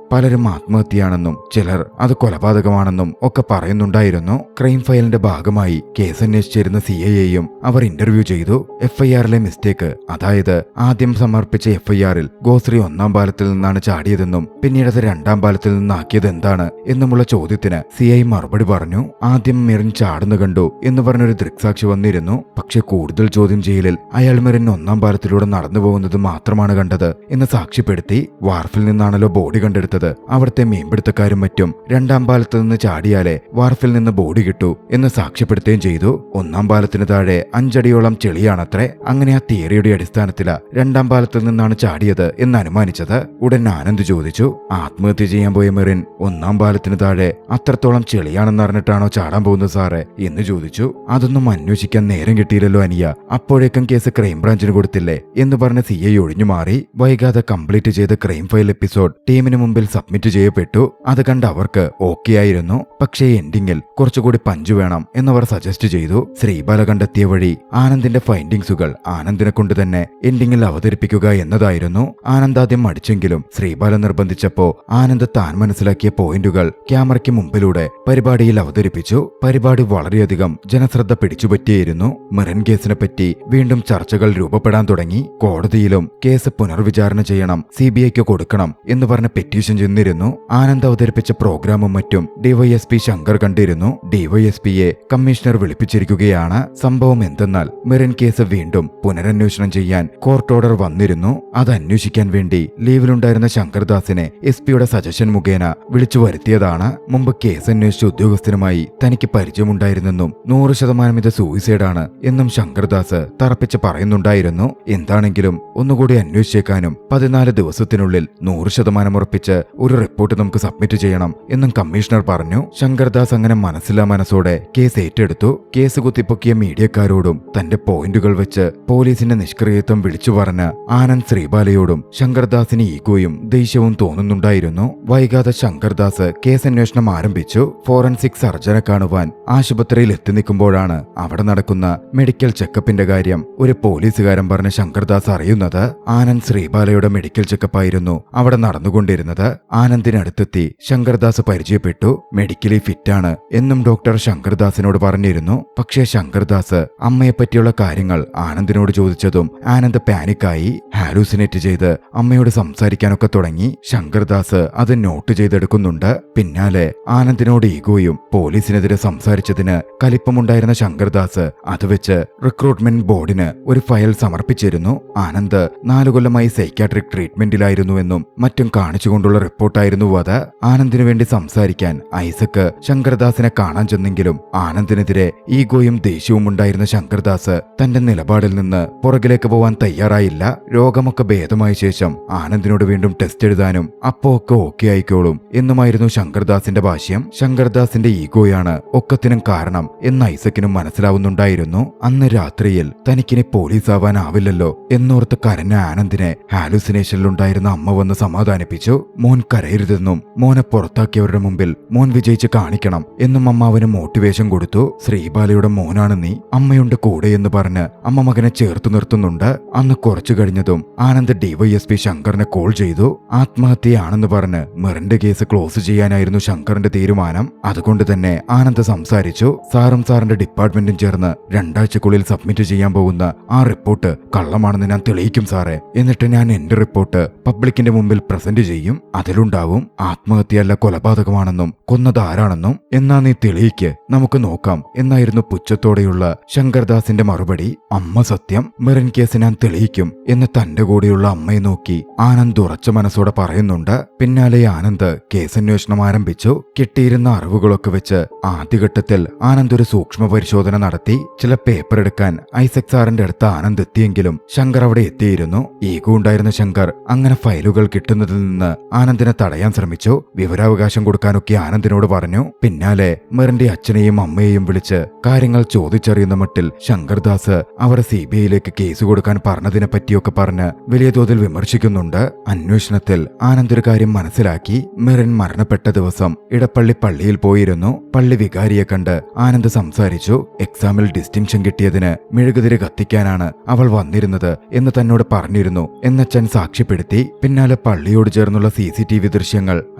A: പലരും ആത്മഹത്യയാണെന്നും ചിലർ അത് കൊലപാതകമാണെന്നും ഒക്കെ പറയുന്നുണ്ടായിരുന്നു. ക്രൈം ഫയലിന്റെ ഭാഗമായി കേസ് അന്വേഷിച്ചിരുന്ന CIയെയും അവർ ഇന്റർവ്യൂ ചെയ്തു. FIRലെ മിസ്റ്റേക്ക്, അതായത് ആദ്യം സമർപ്പിച്ച FIRൽ ഗോശ്രീ 1-ാം പാലത്തിൽ നിന്നാണ് ചാടിയതെന്നും പിന്നീട് അത് 2-ാം പാലത്തിൽ നിന്നാക്കിയത് എന്താണ് എന്നുമുള്ള ചോദ്യത്തിന് CI മറുപടി പറഞ്ഞു. ആദ്യം മെറിൻ ചാടുന്നു കണ്ടു എന്ന് പറഞ്ഞൊരു ദൃക്സാക്ഷി വന്നിരുന്നു. പക്ഷെ കൂടുതൽ ചോദ്യം ചെയ്യലിൽ അയാൾ മെറിൻ 1-ാം പാലത്തിലൂടെ നടന്നു പോകുന്നത് മാത്രമാണ് കണ്ടത് എന്ന് സാക്ഷ്യപ്പെടുത്തി. വാർഫിൽ നിന്നാണല്ലോ ബോഡി കണ്ടെടുത്തത്. അവിടുത്തെ മീൻപിടുത്തക്കാരും മറ്റും 2-ാം പാലത്ത് നിന്ന് ചാടിയാലേ വാർഫിൽ നിന്ന് ബോഡി കിട്ടൂ എന്ന് സാക്ഷ്യപ്പെടുത്തുകയും ചെയ്തു. 1-ാം പാലത്തിന് താഴെ 5 അടിയോളം ചെളിയാണത്രേ. അങ്ങനെ ആ തിയറിയുടെ അടിസ്ഥാനത്തിലാ 2-ാം പാലത്തിൽ നിന്നാണ് ചാടിയത് എന്ന് അനുമാനിച്ചത്. ഉടൻ ആനന്ദ് ചോദിച്ചു, ആത്മഹത്യ ചെയ്യാൻ പോയ മെറിൻ 1-ാം പാലത്തിന് താഴെ അത്രത്തോളം ചെളിയാണെന്ന് അറിഞ്ഞിട്ടാണോ ചാടാൻ പോകുന്നത് സാറേ എന്ന് ചോദിച്ചു. അതൊന്നും അന്വേഷിക്കാൻ നേരം കിട്ടിയില്ലല്ലോ അനിയ, അപ്പോഴേക്കും കേസ് ക്രൈംബ്രാഞ്ചിന് കൊടുത്തില്ലേ എന്ന് പറഞ്ഞ CI ഒഴിഞ്ഞു മാറി. വൈകാതെ കംപ്ലീറ്റ് ചെയ്ത ക്രൈം ഫയൽ എപ്പിസോഡ് ടീമിന് മുമ്പിൽ സബ്മിറ്റ് ചെയ്യപ്പെട്ടു. അത് കണ്ട് അവർക്ക് ഓക്കെ ആയിരുന്നു. പക്ഷേ എൻഡിങ്ങിൽ കുറച്ചുകൂടി പഞ്ച് വേണം എന്നവർ സജസ്റ്റ് ചെയ്തു. ശ്രീബാല കണ്ടെത്തിയ വഴി ആനന്ദിന്റെ ഫൈൻഡിങ്സുകൾ ആനന്ദിനെ കൊണ്ട് തന്നെ എൻഡിങ്ങിൽ അവതരിപ്പിക്കുക എന്നതായിരുന്നു. ആനന്ദ് ആദ്യം മടിച്ചെങ്കിലും ശ്രീബാല നിർബന്ധിച്ചപ്പോ ആനന്ദ് താൻ മനസ്സിലാക്കിയ പോയിന്റുകൾ ക്യാമറയ്ക്ക് മുമ്പിലൂടെ പരിപാടിയിൽ അവതരിപ്പിച്ചു. പരിപാടി വളരെയധികം ജനശ്രദ്ധ പിടിച്ചുപറ്റിയിരുന്നു. മെറിൻ കേസിനെ പറ്റി വീണ്ടും ചർച്ചകൾ രൂപപ്പെടാൻ തുടങ്ങി. കോടതിയിലും കേസ് പുനർവിചാരണ ചെയ്യണം, CBIക്ക് കൊടുക്കണം എന്ന് പറഞ്ഞ പെറ്റീഷൻ ചെന്നിരുന്നു. ആനന്ദ് അവതരിപ്പിച്ച പ്രോഗ്രാമും മറ്റും DYSP ശങ്കർ കണ്ടിരുന്നു. DYSPയെ കമ്മീഷണർ വിളിപ്പിച്ചിരിക്കുകയാണ്. സംഭവം എന്തെന്നാൽ മെറിൻ കേസ് വീണ്ടും പുനരന്വേഷണം ചെയ്യാൻ കോർട്ട് ഓർഡർ വന്നിരുന്നു. അത് അന്വേഷിക്കാൻ വേണ്ടി ലീവിലുണ്ടായിരുന്ന ശങ്കർദാസിനെ SP-യുടെ സജഷൻ മുഖേന വിളിച്ചു വരുത്തിയതാണ്. മുമ്പ് കേസ് അന്വേഷിച്ച ഉദ്യോഗസ്ഥനുമായി തനിക്ക് പരിചയമുണ്ടായിരുന്നെന്നും 100% ഇത് സൂയിസൈഡാണ് എന്നും ശങ്കർദാസ് തറപ്പിച്ച് പറയുന്നുണ്ടായിരുന്നു. എന്താണെങ്കിലും ഒന്നുകൂടി അന്വേഷിച്ചേക്കാനും 14 ദിവസത്തിനുള്ളിൽ 100% ഉറപ്പിച്ച് ഒരു റിപ്പോർട്ട് നമുക്ക് സബ്മിറ്റ് ചെയ്യണം എന്നും കമ്മീഷണർ പറഞ്ഞു. ശങ്കർദാസ് അങ്ങനെ മനസ്സില്ലാ മനസ്സോടെ കേസ് ഏറ്റെടുത്തു. കേസ് കുത്തിപ്പൊക്കിയ മീഡിയക്കാരോടും തന്റെ പോയിന്റുകൾ വെച്ച് പോലീസിന്റെ നിഷ്ക്രിയത്വം വിളിച്ചു പറഞ്ഞ ആനന്ദ് ശ്രീബാലയോടും ശങ്കർദാസിന് ഈഗോയും ദേഷ്യവും തോന്നുന്നുണ്ടായിരുന്നു. വൈകാതെ ശങ്കർദാസ് കേസ് അന്വേഷണം ആരംഭിച്ചു. ഫോറൻസിക് സർജനെ കാണുവാൻ ആശുപത്രിയിൽ എത്തി നിൽക്കുമ്പോഴാണ് അവിടെ നടക്കുന്ന മെഡിക്കൽ ചെക്കപ്പിന്റെ കാര്യം ഒരു പോലീസുകാരൻ പറഞ്ഞ ശങ്കർദാസ് അറിയുന്നത്. ആനന്ദ് ശ്രീബാലയുടെ മെഡിക്കൽ ചെക്കപ്പായിരുന്നു അവിടെ നടന്നുകൊണ്ടിരുന്നത്. ആനന്ദിനടുത്തെത്തി ശങ്കർദാസ് പരിചയപ്പെട്ടു. മെഡിക്കലി ഫിറ്റാണ് എന്നും ഡോക്ടർ ശങ്കർദാസിനോട് പറഞ്ഞിരുന്നു. പക്ഷേ ശങ്കർദാസ് അമ്മയെപ്പറ്റിയുള്ള കാര്യങ്ങൾ ആനന്ദിനോട് ചോദിച്ചതും ആനന്ദ് പാനിക്കായി. ഹാലൂസിനേറ്റ് ചെയ്ത് അമ്മയോട് സംസാരിക്കാനൊക്കെ തുടങ്ങി. ശങ്കർദാസ് അത് നോട്ട് ചെയ്തെടുക്കുന്നുണ്ട്. പിന്നാലെ ആനന്ദിനോട് ഈഗോയും പോലീസിനെതിരെ സംസാരിച്ചതിന് കലിപ്പമുണ്ടായിരുന്ന ശങ്കർദാസ് അത് വെച്ച് റിക്രൂട്ട്മെന്റ് ബോർഡിന് ഒരു ഫയൽ സമർപ്പിച്ചിരുന്നു. ആനന്ദ് 4 കൊല്ലമായി സൈക്യാട്രിക് ട്രീറ്റ്മെന്റിലായിരുന്നുവെന്നും മറ്റും കാണിച്ചുകൊണ്ടുള്ള റിപ്പോർട്ടായിരുന്നു അത്. ആനന്ദിനു വേണ്ടി സംസാരിക്കാൻ ഐസക്ക് ശങ്കർദാസിനെ കാണാൻ ചെന്നെങ്കിലും ആനന്ദിനെതിരെ ഈഗോയും ദേഷ്യവും ഉണ്ടായിരുന്ന ശങ്കർദാസ് തന്റെ നിലപാടിൽ നിന്ന് പുറകിലേക്ക് പോവാൻ തയ്യാറായില്ല. രോഗമൊക്കെ ഭേദമായ ശേഷം ആനന്ദിനോട് വീണ്ടും ടെസ്റ്റ് എഴുതാനും അപ്പോ ഒക്കെ ഓക്കെ ആയിക്കോളും എന്നുമായിരുന്നു ശങ്കർദാസിന്റെ ഭാഷ്യം. ശങ്കർദാസിന്റെ ഈഗോയാണ് ഒക്കത്തിനും കാരണം എന്ന് ഐസക്കിനും മനസ്സിലാവുന്നുണ്ടായിരുന്നു. അന്ന് രാത്രിയിൽ തനിക്കിനി പോലീസാവാനാവില്ലല്ലോ എന്നോർത്ത് കരഞ്ഞ ആനന്ദിനെ ഹാലുസിനേഷനിലുണ്ടായിരുന്ന അമ്മ വന്ന് സമാധാനിപ്പിച്ചു. മോൻ കരയരുതെന്നും മോനെ പുറത്താക്കിയവരുടെ മുമ്പിൽ മോൻ വിജയിച്ച് കാണിക്കണം എന്നും അമ്മ അവന് മോട്ടിവേഷൻ കൊടുത്തു. ശ്രീബാലയുടെ മോനാണ് നീ, അമ്മയുണ്ട് കൂടെ എന്ന് പറഞ്ഞ് അമ്മ മകനെ ചേർത്തു നിർത്തുന്നുണ്ട്. അന്ന് കുറച്ചു കഴിഞ്ഞതും ആനന്ദ് DYSP ശങ്കറിനെ കോൾ ചെയ്തു. ആത്മഹത്യയാണെന്ന് പറഞ്ഞ് മെറിന്റെ കേസ് ക്ലോസ് ചെയ്യാനായിരുന്നു ശങ്കറിന്റെ തീരുമാനം. അതുകൊണ്ട് തന്നെ ആനന്ദ് സംസാരിച്ചു. സാറും സാറിന്റെ ഡിപ്പാർട്ട്മെന്റും ചേർന്ന് 2 ആഴ്ചക്കുള്ളിൽ സബ്മിറ്റ് ചെയ്യാൻ പോകുന്ന ആ റിപ്പോർട്ട് കള്ളമാണെന്ന് ഞാൻ തെളിയിക്കും സാറേ. എന്നിട്ട് ഞാൻ എന്റെ റിപ്പോർട്ട് പബ്ലിക്കിന്റെ മുമ്പിൽ പ്രസന്റ് ചെയ്യും. അതിലുണ്ടാവും ആത്മഹത്യയല്ല കൊലപാതകമാണെന്നും കൊന്നത് ആരാണെന്നും. എന്നാ നീ തെളിയിക്ക്, നമുക്ക് നോക്കാം എന്നായിരുന്നു പുച്ഛത്തോടെയുള്ള ശങ്കർദാസിന്റെ മറുപടി. അമ്മ സത്യം, മെറിൻ കേസ് ഞാൻ തെളിയിക്കും എന്ന് തന്റെ കൂടെയുള്ള അമ്മയെ നോക്കി ആനന്ദ് ഉറച്ച മനസ്സോടെ പറയുന്നുണ്ട്. പിന്നാലെ ആനന്ദ് കേസന്വേഷണം ആരംഭിച്ചു. കിട്ടിയിരുന്ന അറിവുകളൊക്കെ വെച്ച് ആദ്യഘട്ടത്തിൽ ആനന്ദ് ഒരു സൂക്ഷ്മ പരിശോധന നടത്തി. ചില പേപ്പർ എടുക്കാൻ ഐസക് സാറിന്റെ അടുത്ത് ആനന്ദ് എത്തിയെങ്കിലും ശങ്കർ അവിടെ എത്തിയിരുന്നു. ഈഗോ ഉണ്ടായിരുന്ന ശങ്കർ അങ്ങനെ ഫയലുകൾ കിട്ടുന്നതിൽ നിന്ന് ആനന്ദിനെ തടയാൻ ശ്രമിച്ചു. വിവരാവകാശം കൊടുക്കാനൊക്കെ ആനന്ദിനോട് പറഞ്ഞു. പിന്നാലെ മെറിന്റെ അച്ഛനെയും അമ്മയെയും വിളിച്ച് കാര്യങ്ങൾ ചോദിച്ചറിയുന്ന മട്ടിൽ ശങ്കർദാസ് അവർ CBIയിലേക്ക് കേസ് കൊടുക്കാൻ പറഞ്ഞതിനെ പറ്റിയൊക്കെ പറഞ്ഞ് വലിയ തോതിൽ വിമർശിക്കുന്നുണ്ട്. അന്വേഷണത്തിൽ ആനന്ദ് ഒരു കാര്യം മനസ്സിലാക്കി. മെറിൻ മരണപ്പെട്ട ദിവസം ഇടപ്പള്ളി പള്ളിയിൽ പോയിരുന്നു. പള്ളി വികാരിയെ കണ്ട് ആനന്ദ് സംസാരിച്ചു. എക്സാമിൽ ഡിസ്റ്റിങ്ഷൻ കിട്ടിയതിന് മെഴുകുതിരി കത്തിക്കാനാണ് അവൾ വന്നിരുന്നത് എന്ന് തന്നോട് പറഞ്ഞിരുന്നു എന്നച്ഛൻ സാക്ഷ്യപ്പെടുത്തി. പിന്നാലെ പള്ളിയോട് ചേർന്നുള്ള CCTV ദൃശ്യങ്ങൾ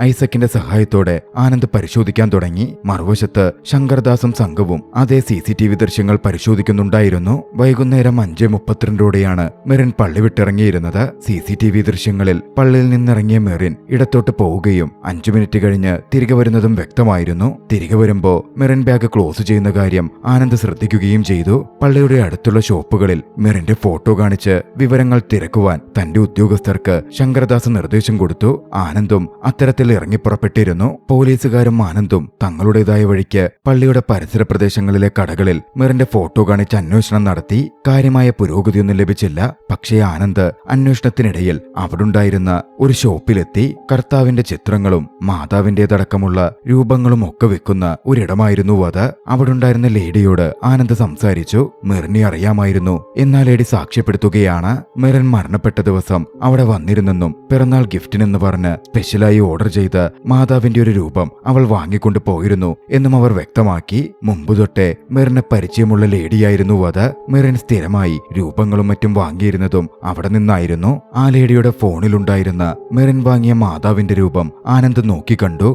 A: ഐസക്കിന്റെ സഹായത്തോടെ ആനന്ദ് പരിശോധിക്കാൻ തുടങ്ങി. മറുവശത്ത് ശങ്കർദാസും സംഘവും അതേ CCTV ദൃശ്യങ്ങൾ പരിശോധിക്കുന്നുണ്ടായിരുന്നു. വൈകുന്നേരം 5:32ഓടെയാണ് മെറിൻ പള്ളി വിട്ടിറങ്ങിയിരുന്നത്. CCTV ദൃശ്യങ്ങളിൽ പള്ളിയിൽ നിന്നിറങ്ങിയ മെറിൻ ഇടത്തോട്ട് പോവുകയും 5 മിനിറ്റ് കഴിഞ്ഞ് തിരികെ വരുന്നതും വ്യക്തമായിരുന്നു. തിരികെ വരുമ്പോ മെറിൻ ബാഗ് ക്ലോസ് ചെയ്യുന്ന കാര്യം ആനന്ദ് ശ്രദ്ധിക്കുകയും ചെയ്തു. പള്ളിയുടെ അടുത്തുള്ള ഷോപ്പുകളിൽ മെറിന്റെ ഫോട്ടോ കാണിച്ച് വിവരങ്ങൾ തിരക്കുവാൻ തന്റെ ഉദ്യോഗസ്ഥർക്ക് ശങ്കർദാസ് നിർദ്ദേശം കൊടുത്തു. ആനന്ദും അത്തരത്തിൽ ഇറങ്ങിപ്പുറപ്പെട്ടിരുന്നു. പോലീസുകാരും ആനന്ദും തങ്ങളുടേതായ വഴിക്ക് പള്ളിയുടെ പരിസര പ്രദേശങ്ങളിലെ കടകളിൽ മെറിന്റെ ഫോട്ടോ കാണിച്ച് അന്വേഷണം നടത്തി. കാര്യമായ പുരോഗതിയൊന്നും ലഭിച്ചില്ല. പക്ഷേ ആനന്ദ് അന്വേഷണത്തിനിടയിൽ അവിടുണ്ടായിരുന്ന ഒരു ഷോപ്പിലെത്തി. കർത്താവിന്റെ ചിത്രങ്ങളും മാതാവിന്റേതടക്കമുള്ള രൂപങ്ങളും ഒക്കെ വെക്കുന്ന ഒരിടമായിരുന്നു അത്. അവിടുണ്ടായിരുന്ന ലേഡിയോട് ആനന്ദ് സംസാരിച്ചു. മെറിനെ അറിയാമായിരുന്നു. എന്നാൽ ലേഡി സാക്ഷ്യപ്പെടുത്തുകയാണ് മെറിൻ മരണപ്പെട്ട ദിവസം അവിടെ വന്നിരുന്നെന്നും പിറന്നാൾ ഗിഫ്റ്റിനെന്ന് പറഞ്ഞ് സ്പെഷ്യലായി ഓർഡർ ചെയ്ത മാതാവിന്റെ ഒരു രൂപം അവൾ വാങ്ങിക്കൊണ്ടു പോയിരുന്നു എന്നും അവർ വ്യക്തമാക്കി. മുമ്പ് തൊട്ടേ മെറിന് പരിചയമുള്ള ലേഡിയായിരുന്നു അത്. മെറിൻ സ്ഥിരമായി രൂപങ്ങളും മറ്റും വാങ്ങിയിരുന്നതും അവിടെ നിന്നായിരുന്നു. ആ ലേഡിയുടെ ഫോണിലുണ്ടായിരുന്ന മെറിൻ വാങ്ങിയ മാതാവിന്റെ രൂപം ആനന്ദ് നോക്കിക്കണ്ടു.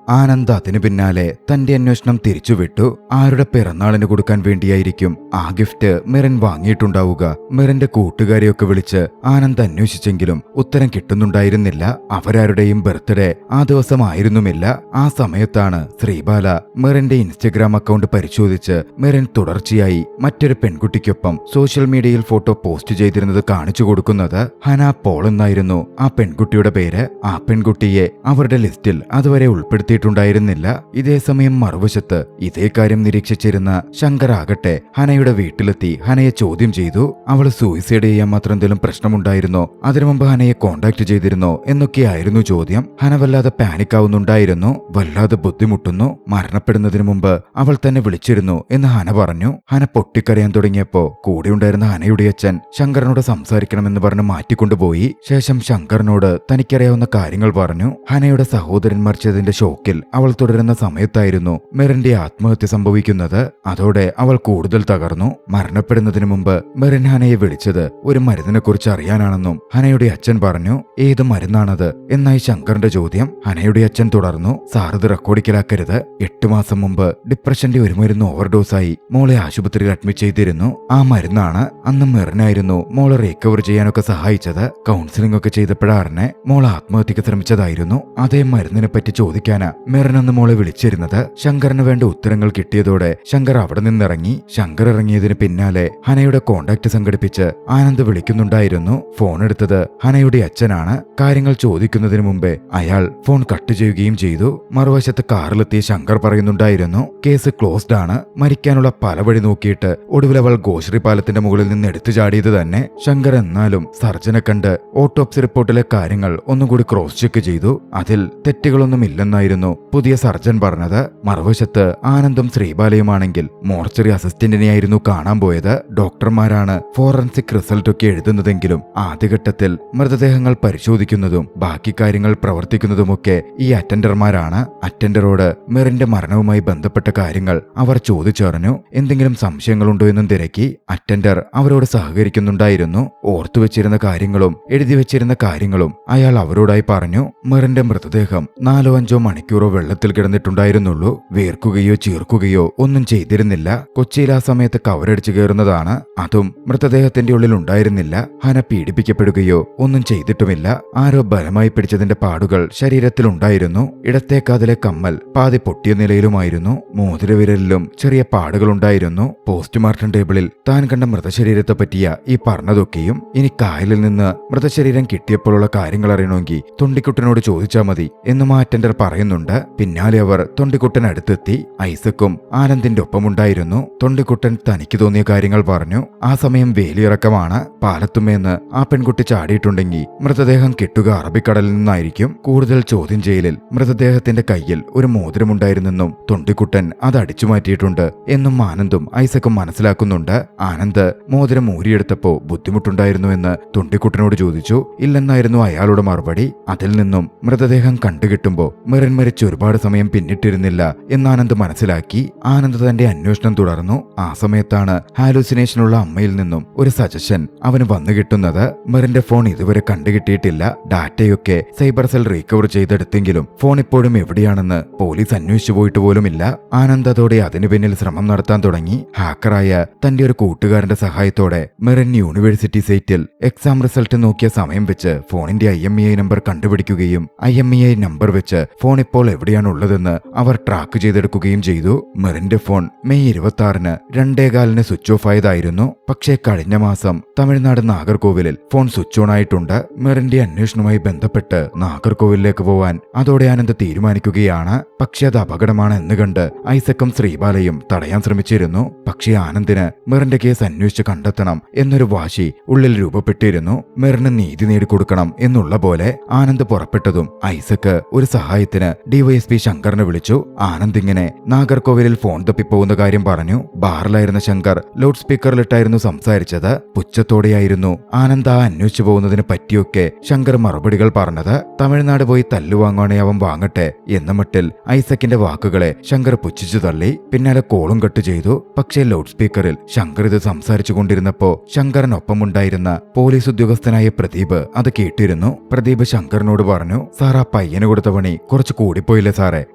A: ആനന്ദ് അതിനു പിന്നാലെ തന്റെ അന്വേഷണം തിരിച്ചുവിട്ടു. ആരുടെ പിറന്നാളിന് കൊടുക്കാൻ വേണ്ടിയായിരിക്കും ആ ഗിഫ്റ്റ് മെറിൻ വാങ്ങിയിട്ടുണ്ടാവുക? മെറിന്റെ കൂട്ടുകാരെയൊക്കെ വിളിച്ച് ആനന്ദ് അന്വേഷിച്ചെങ്കിലും ഉത്തരം കിട്ടുന്നുണ്ടായിരുന്നില്ല. അവരാരുടെയും ബർത്ത്ഡേ ആ ദിവസമായിരുന്നുമില്ല. ആ സമയത്താണ് ശ്രീബാല മെറിന്റെ ഇൻസ്റ്റഗ്രാം അക്കൗണ്ട് പരിശോധിച്ച് മെറിൻ തുടർച്ചയായി മറ്റൊരു പെൺകുട്ടിക്കൊപ്പം സോഷ്യൽ മീഡിയയിൽ ഫോട്ടോ പോസ്റ്റ് ചെയ്തിരുന്നത് കാണിച്ചു കൊടുക്കുന്നത്. ഹന പോൾ എന്നായിരുന്നു ആ പെൺകുട്ടിയുടെ പേര്. ആ പെൺകുട്ടിയെ അവരുടെ ലിസ്റ്റിൽ അതുവരെ ഉൾപ്പെടുത്തിയിട്ടുണ്ടായിരുന്നില്ല. ഇതേസമയം മറുവശത്ത് ഇതേ കാര്യം നിരീക്ഷിച്ചിരുന്ന ശങ്കർ ആകട്ടെ ഹനയുടെ വീട്ടിലെത്തി ഹനയെ ചോദ്യം ചെയ്തു. അവൾ സൂയിസൈഡ് ചെയ്യാൻ മാത്രം എന്തെങ്കിലും പ്രശ്നമുണ്ടായിരുന്നോ, അതിനു മുമ്പ് ഹനയെ കോണ്ടാക്ട് ചെയ്തിരുന്നോ എന്നൊക്കെയായിരുന്നു ചോദ്യം. ഹന വല്ലാതെ പാനിക് ആവുന്നുണ്ടായിരുന്നു. വല്ലാതെ ബുദ്ധിമുട്ടുന്നു. മരണപ്പെടുന്നതിന് മുമ്പ് അവൾ തന്നെ വിളിച്ചിരുന്നു എന്ന് ഹന പറഞ്ഞു. ഹന പൊട്ടിക്കരയാൻ തുടങ്ങിയപ്പോ കൂടെയുണ്ടായിരുന്ന ഹനയുടെ അച്ഛൻ ശങ്കറിനോട് സംസാരിക്കണമെന്ന് പറഞ്ഞ് മാറ്റിക്കൊണ്ടുപോയി. ശേഷം ശങ്കറിനോട് തനിക്കറിയാവുന്ന കാര്യങ്ങൾ പറഞ്ഞു. ഹനയുടെ സഹോദരൻ മരിച്ചതിന്റെ ഷോക്കിൽ അവൾ തുടരുന്ന സമയത്തായിരുന്നു മെറിന്റെ ആത്മഹത്യ സംഭവിക്കുന്നത്. അതോടെ അവൾ കൂടുതൽ തകർന്നു. മരണപ്പെടുന്നതിന് മുമ്പ് മെറിൻ ഹനയെ വിളിച്ചത് ഒരു മരുന്നിനെ കുറിച്ച് അറിയാനാണെന്നും ഹനയുടെ അച്ഛൻ പറഞ്ഞു. ഏത് മരുന്നാണത് എന്നായി ശങ്കറിന്റെ ചോദ്യം. ഹനയുടെ അച്ഛൻ തുടർന്നു. സാറിത് റെക്കോർഡിക്കലാക്കരുത്. 8 മാസം മുമ്പ് ഡിപ്രഷന്റെ ഒരു മരുന്ന് ഓവർഡോസായി മോളെ ആശുപത്രിയിൽ അഡ്മിറ്റ് ചെയ്തിരുന്നു. ആ മരുന്നാണ്. അന്ന് മെറിനായിരുന്നു മോളെ റീകവർ ചെയ്യാനൊക്കെ സഹായിച്ചത്. കൗൺസിലിംഗ് ഒക്കെ ചെയ്തപ്പോഴാറിനെ മോൾ ആത്മഹത്യക്ക് ശ്രമിച്ചതായിരുന്നു. അതേ മരുന്നിനെ പറ്റി ചോദിക്കാനാ മെറിൻ അന്ന് മോളെ വിളിച്ചിരുന്നത്. ശങ്കറിന് വേണ്ട ഉത്തരങ്ങൾ കിട്ടിയതോടെ ശങ്കർ അവിടെ നിന്നിറങ്ങി. ശങ്കർ ഇറങ്ങിയതിന് പിന്നാലെ ഹനയുടെ കോണ്ടാക്ട് സംഘടിപ്പിച്ച് ആനന്ദ് വിളിക്കുന്നുണ്ടായിരുന്നു. ഫോൺ എടുത്തത് ഹനയുടെ അച്ഛനാണ്. കാര്യങ്ങൾ ചോദിക്കുന്നതിന് മുമ്പേ അയാൾ ഫോൺ കട്ട് ചെയ്യുകയും ചെയ്തു. മറുവശത്ത് കാറിലെത്തിയ ശങ്കർ പറയുന്നുണ്ടായിരുന്നു, കേസ് ക്ലോസ്ഡ് ആണ്. മരിക്കാനുള്ള പല വഴി നോക്കിയിട്ട് ഒടുവിൽ അവൾ ഗോശ്രീ പാലത്തിന്റെ മുകളിൽ നിന്ന് എടുത്തു ചാടിയത് തന്നെ. ശങ്കർ എന്നാലും സർജനെ കണ്ട് ഓട്ടോപ്സി റിപ്പോർട്ടിലെ കാര്യങ്ങൾ ഒന്നുകൂടി ക്രോസ് ചെക്ക് ചെയ്തു. അതിൽ തെറ്റുകളൊന്നും ഇല്ലെന്നായിരുന്നു എന്നായിരുന്നു പുതിയ സർജൻ പറഞ്ഞത്. മറുവശത്ത് ആനന്ദും ശ്രീബാലയുമാണെങ്കിൽ മോർച്ചറി അസിസ്റ്റന്റിനെയായിരുന്നു കാണാൻ പോയത്. ഡോക്ടർമാരാണ് ഫോറൻസിക് റിസൾട്ടൊക്കെ എഴുതുന്നതെങ്കിലും ആദ്യഘട്ടത്തിൽ മൃതദേഹങ്ങൾ പരിശോധിക്കുന്നതും ബാക്കി കാര്യങ്ങൾ പ്രവർത്തിക്കുന്നതുമൊക്കെ ഈ അറ്റൻഡർമാരാണ്. അറ്റൻഡറോട് മെറിന്റെ മരണവുമായി ബന്ധപ്പെട്ട കാര്യങ്ങൾ അവർ ചോദിച്ചറിഞ്ഞു. എന്തെങ്കിലും സംശയങ്ങളുണ്ടോ എന്നും തിരക്കി. അറ്റൻഡർ അവരോട് സഹകരിക്കുന്നുണ്ടായിരുന്നു. ഓർത്തുവെച്ചിരുന്ന കാര്യങ്ങളും എഴുതി വെച്ചിരുന്ന കാര്യങ്ങളും അയാൾ അവരോടായി പറഞ്ഞു. മെറിന്റെ മൃതദേഹം 4-5 മണിക്കൂറോ വെള്ളത്തിൽ കിടന്നിട്ടുണ്ടായിരുന്നുള്ളൂ. വീർക്കുകയോ ചീർക്കുകയോ ഒന്നും ചെയ്തിരുന്നില്ല. കൊച്ചിയിൽ ആ സമയത്ത് കവറടിച്ചു കയറുന്നതാണ്. അതും മൃതദേഹത്തിന്റെ ഉള്ളിൽ ഉണ്ടായിരുന്നില്ല. ഹന പീഡിപ്പിക്കപ്പെടുകയോ ഒന്നും ചെയ്തിട്ടുമില്ല. ആരോ ബലമായി പിടിച്ചതിന്റെ പാടുകൾ ശരീരത്തിലുണ്ടായിരുന്നു. ഇടത്തെ കാതിലെ കമ്മൽ പാതി പൊട്ടിയ നിലയിലുമായിരുന്നു. മോതിരവിരലിലും ചെറിയ പാടുകളുണ്ടായിരുന്നു. പോസ്റ്റ്മോർട്ടം ടേബിളിൽ താൻ കണ്ട മൃതശരീരത്തെ പറ്റിയ ഈ പറഞ്ഞതൊക്കെയും. ഇനി കായലിൽ നിന്ന് മൃതശരീരം കിട്ടിയപ്പോഴുള്ള കാര്യങ്ങൾ അറിയണമെങ്കിൽ തൊണ്ടിക്കുട്ടനോട് ചോദിച്ചാൽ മതി എന്നും ആ അറ്റൻഡർ പറയുന്നുണ്ട്. പിന്നാലെ അവർ തൊണ്ടിക്കുട്ടനടുത്തെത്തി. ഐസക്കും ആനന്ദിന്റെ ഒപ്പമുണ്ടായിരുന്നു. തൊണ്ടിക്കുട്ടൻ തനിക്ക് തോന്നിയ കാര്യങ്ങൾ പറഞ്ഞു. ആ സമയം വേലിയിറക്കമാണ്. പാലത്തുമേന്ന് ആ പെൺകുട്ടി ചാടിയിട്ടുണ്ടെങ്കിൽ മൃതദേഹം കിട്ടുക അറബിക്കടലിൽ നിന്നായിരിക്കും. കൂടുതൽ ചോദ്യം ചെയ്യലിൽ മൃതദേഹത്തിന്റെ കയ്യിൽ ഒരു മോതിരമുണ്ടായിരുന്നെന്നും തൊണ്ടിക്കുട്ടൻ അത് അടിച്ചു മാറ്റിയിട്ടുണ്ട് എന്നും ആനന്ദും ഐസക്കും മനസ്സിലാക്കുന്നുണ്ട്. ആനന്ദ് മോതിരം ഊരിയെടുത്തപ്പോ ബുദ്ധിമുട്ടുണ്ടായിരുന്നുവെന്ന് തൊണ്ടിക്കുട്ടനോട് ചോദിച്ചു. ഇല്ലെന്നായിരുന്നു അയാളുടെ മറുപടി. അതിൽ നിന്നും മൃതദേഹം കണ്ടുകിട്ടുമ്പോ മെറിൻ മരിച്ച് ഒരുപാട് സമയം പിന്നിട്ടിരുന്നില്ല എന്ന് ആനന്ദ് മനസ്സിലാക്കി. ആനന്ദ് തന്റെ അന്വേഷണം തുടർന്നു. ആ സമയത്താണ് ഹാലൂസിനേഷനുള്ള അമ്മയിൽ നിന്നും ഒരു സജഷൻ അവന് വന്നു കിട്ടുന്നത്. മെറിന്റെ ഫോൺ ഇതുവരെ കണ്ടുകിട്ടിയിട്ടില്ല. ഡാറ്റയൊക്കെ സൈബർ സെൽ റീകവർ ചെയ്തെടുത്തെങ്കിലും ഫോൺ ഇപ്പോഴും എവിടെയാണെന്ന് പോലീസ് അന്വേഷിച്ചു പോയിട്ട് പോലുമില്ല. ആനന്ദ് അതോടെ അതിനു പിന്നിൽ ശ്രമം നടത്താൻ തുടങ്ങി. ഹാക്കറായ തന്റെ ഒരു കൂട്ടുകാരന്റെ സഹായത്തോടെ മെറിൻ യൂണിവേഴ്സിറ്റി സൈറ്റിൽ എക്സാം റിസൾട്ട് നോക്കിയ സമയം വെച്ച് ഫോണിന്റെ IMEI നമ്പർ കണ്ടുപിടിക്കുകയും IMEI നമ്പർ വെച്ച് ഫോൺ ഇപ്പോൾ എവിടെയാണുള്ളതെന്ന് അവർ ട്രാക്ക് ചെയ്തെടുക്കുകയും ചെയ്തു. മെറിന്റെ ഫോൺ മെയ് 26-ന് 2:15 സ്വിച്ച് ഓഫ് ആയതായിരുന്നു. പക്ഷേ കഴിഞ്ഞ മാസം തമിഴ്നാട് നാഗർകോവിലിൽ ഫോൺ സ്വിച്ച് ഓൺ ആയിട്ടുണ്ട്. മെറിന്റെ അന്വേഷണവുമായി ബന്ധപ്പെട്ട് നാഗർകോവിലേക്ക് പോവാൻ അതോടെ ആനന്ദ് തീരുമാനിക്കുകയാണ്. പക്ഷെ അത് അപകടമാണ് എന്ന് കണ്ട് ഐസക്കും ശ്രീബാലയും തടയാൻ ശ്രമിച്ചിരുന്നു. പക്ഷേ ആനന്ദിന് മെറിന്റെ കേസ് അന്വേഷിച്ച് കണ്ടെത്തണം എന്നൊരു വാശി ഉള്ളിൽ രൂപപ്പെട്ടിരുന്നു. മെറിന് നീതി നേടിക്കൊടുക്കണം എന്നുള്ള പോലെ ആനന്ദ് പുറപ്പെട്ടതും ഐസക്ക് ഒരു സഹായത്തിന് DYSP ശങ്കറിനെ വിളിച്ചു. ആനന്ദ് ഇങ്ങനെ നാഗർകോവിലിൽ ഫോൺ തപ്പിപ്പോകുന്ന കാര്യം പറഞ്ഞു. ബാറിലായിരുന്ന ശങ്കർ ലൗഡ് സ്പീക്കറിലിട്ടായിരുന്നു സംസാരിച്ചത്. പുച്ഛത്തോടെയായിരുന്നു ആനന്ദ് ആ അന്വേഷിച്ചു പോകുന്നതിന് പറ്റിയൊക്കെ ശങ്കർ മറുപടികൾ പറഞ്ഞത്. തമിഴ്നാട് പോയി തല്ലുവാങ്ങുവാണേ അവൻ വാങ്ങട്ടെ എന്ന മട്ടിൽ ഐസക്കിന്റെ വാക്കുകളെ ശങ്കർ പുച്ഛിച്ചു തള്ളി. പിന്നാലെ കോളും കട്ട് ചെയ്തു. പക്ഷേ ലൗഡ് സ്പീക്കറിൽ ശങ്കർ ഇത് സംസാരിച്ചു കൊണ്ടിരുന്നപ്പോ ശങ്കറിനൊപ്പമുണ്ടായിരുന്ന പോലീസ് ഉദ്യോഗസ്ഥനായ പ്രദീപ് അത് കേട്ടിരുന്നു. പ്രദീപ് ശങ്കറിനോട് പറഞ്ഞു, സാർ ആ പയ്യന് കൊടുത്ത പണി കുറച്ച് കൂടിപ്പോയില്ലേ സാറേ?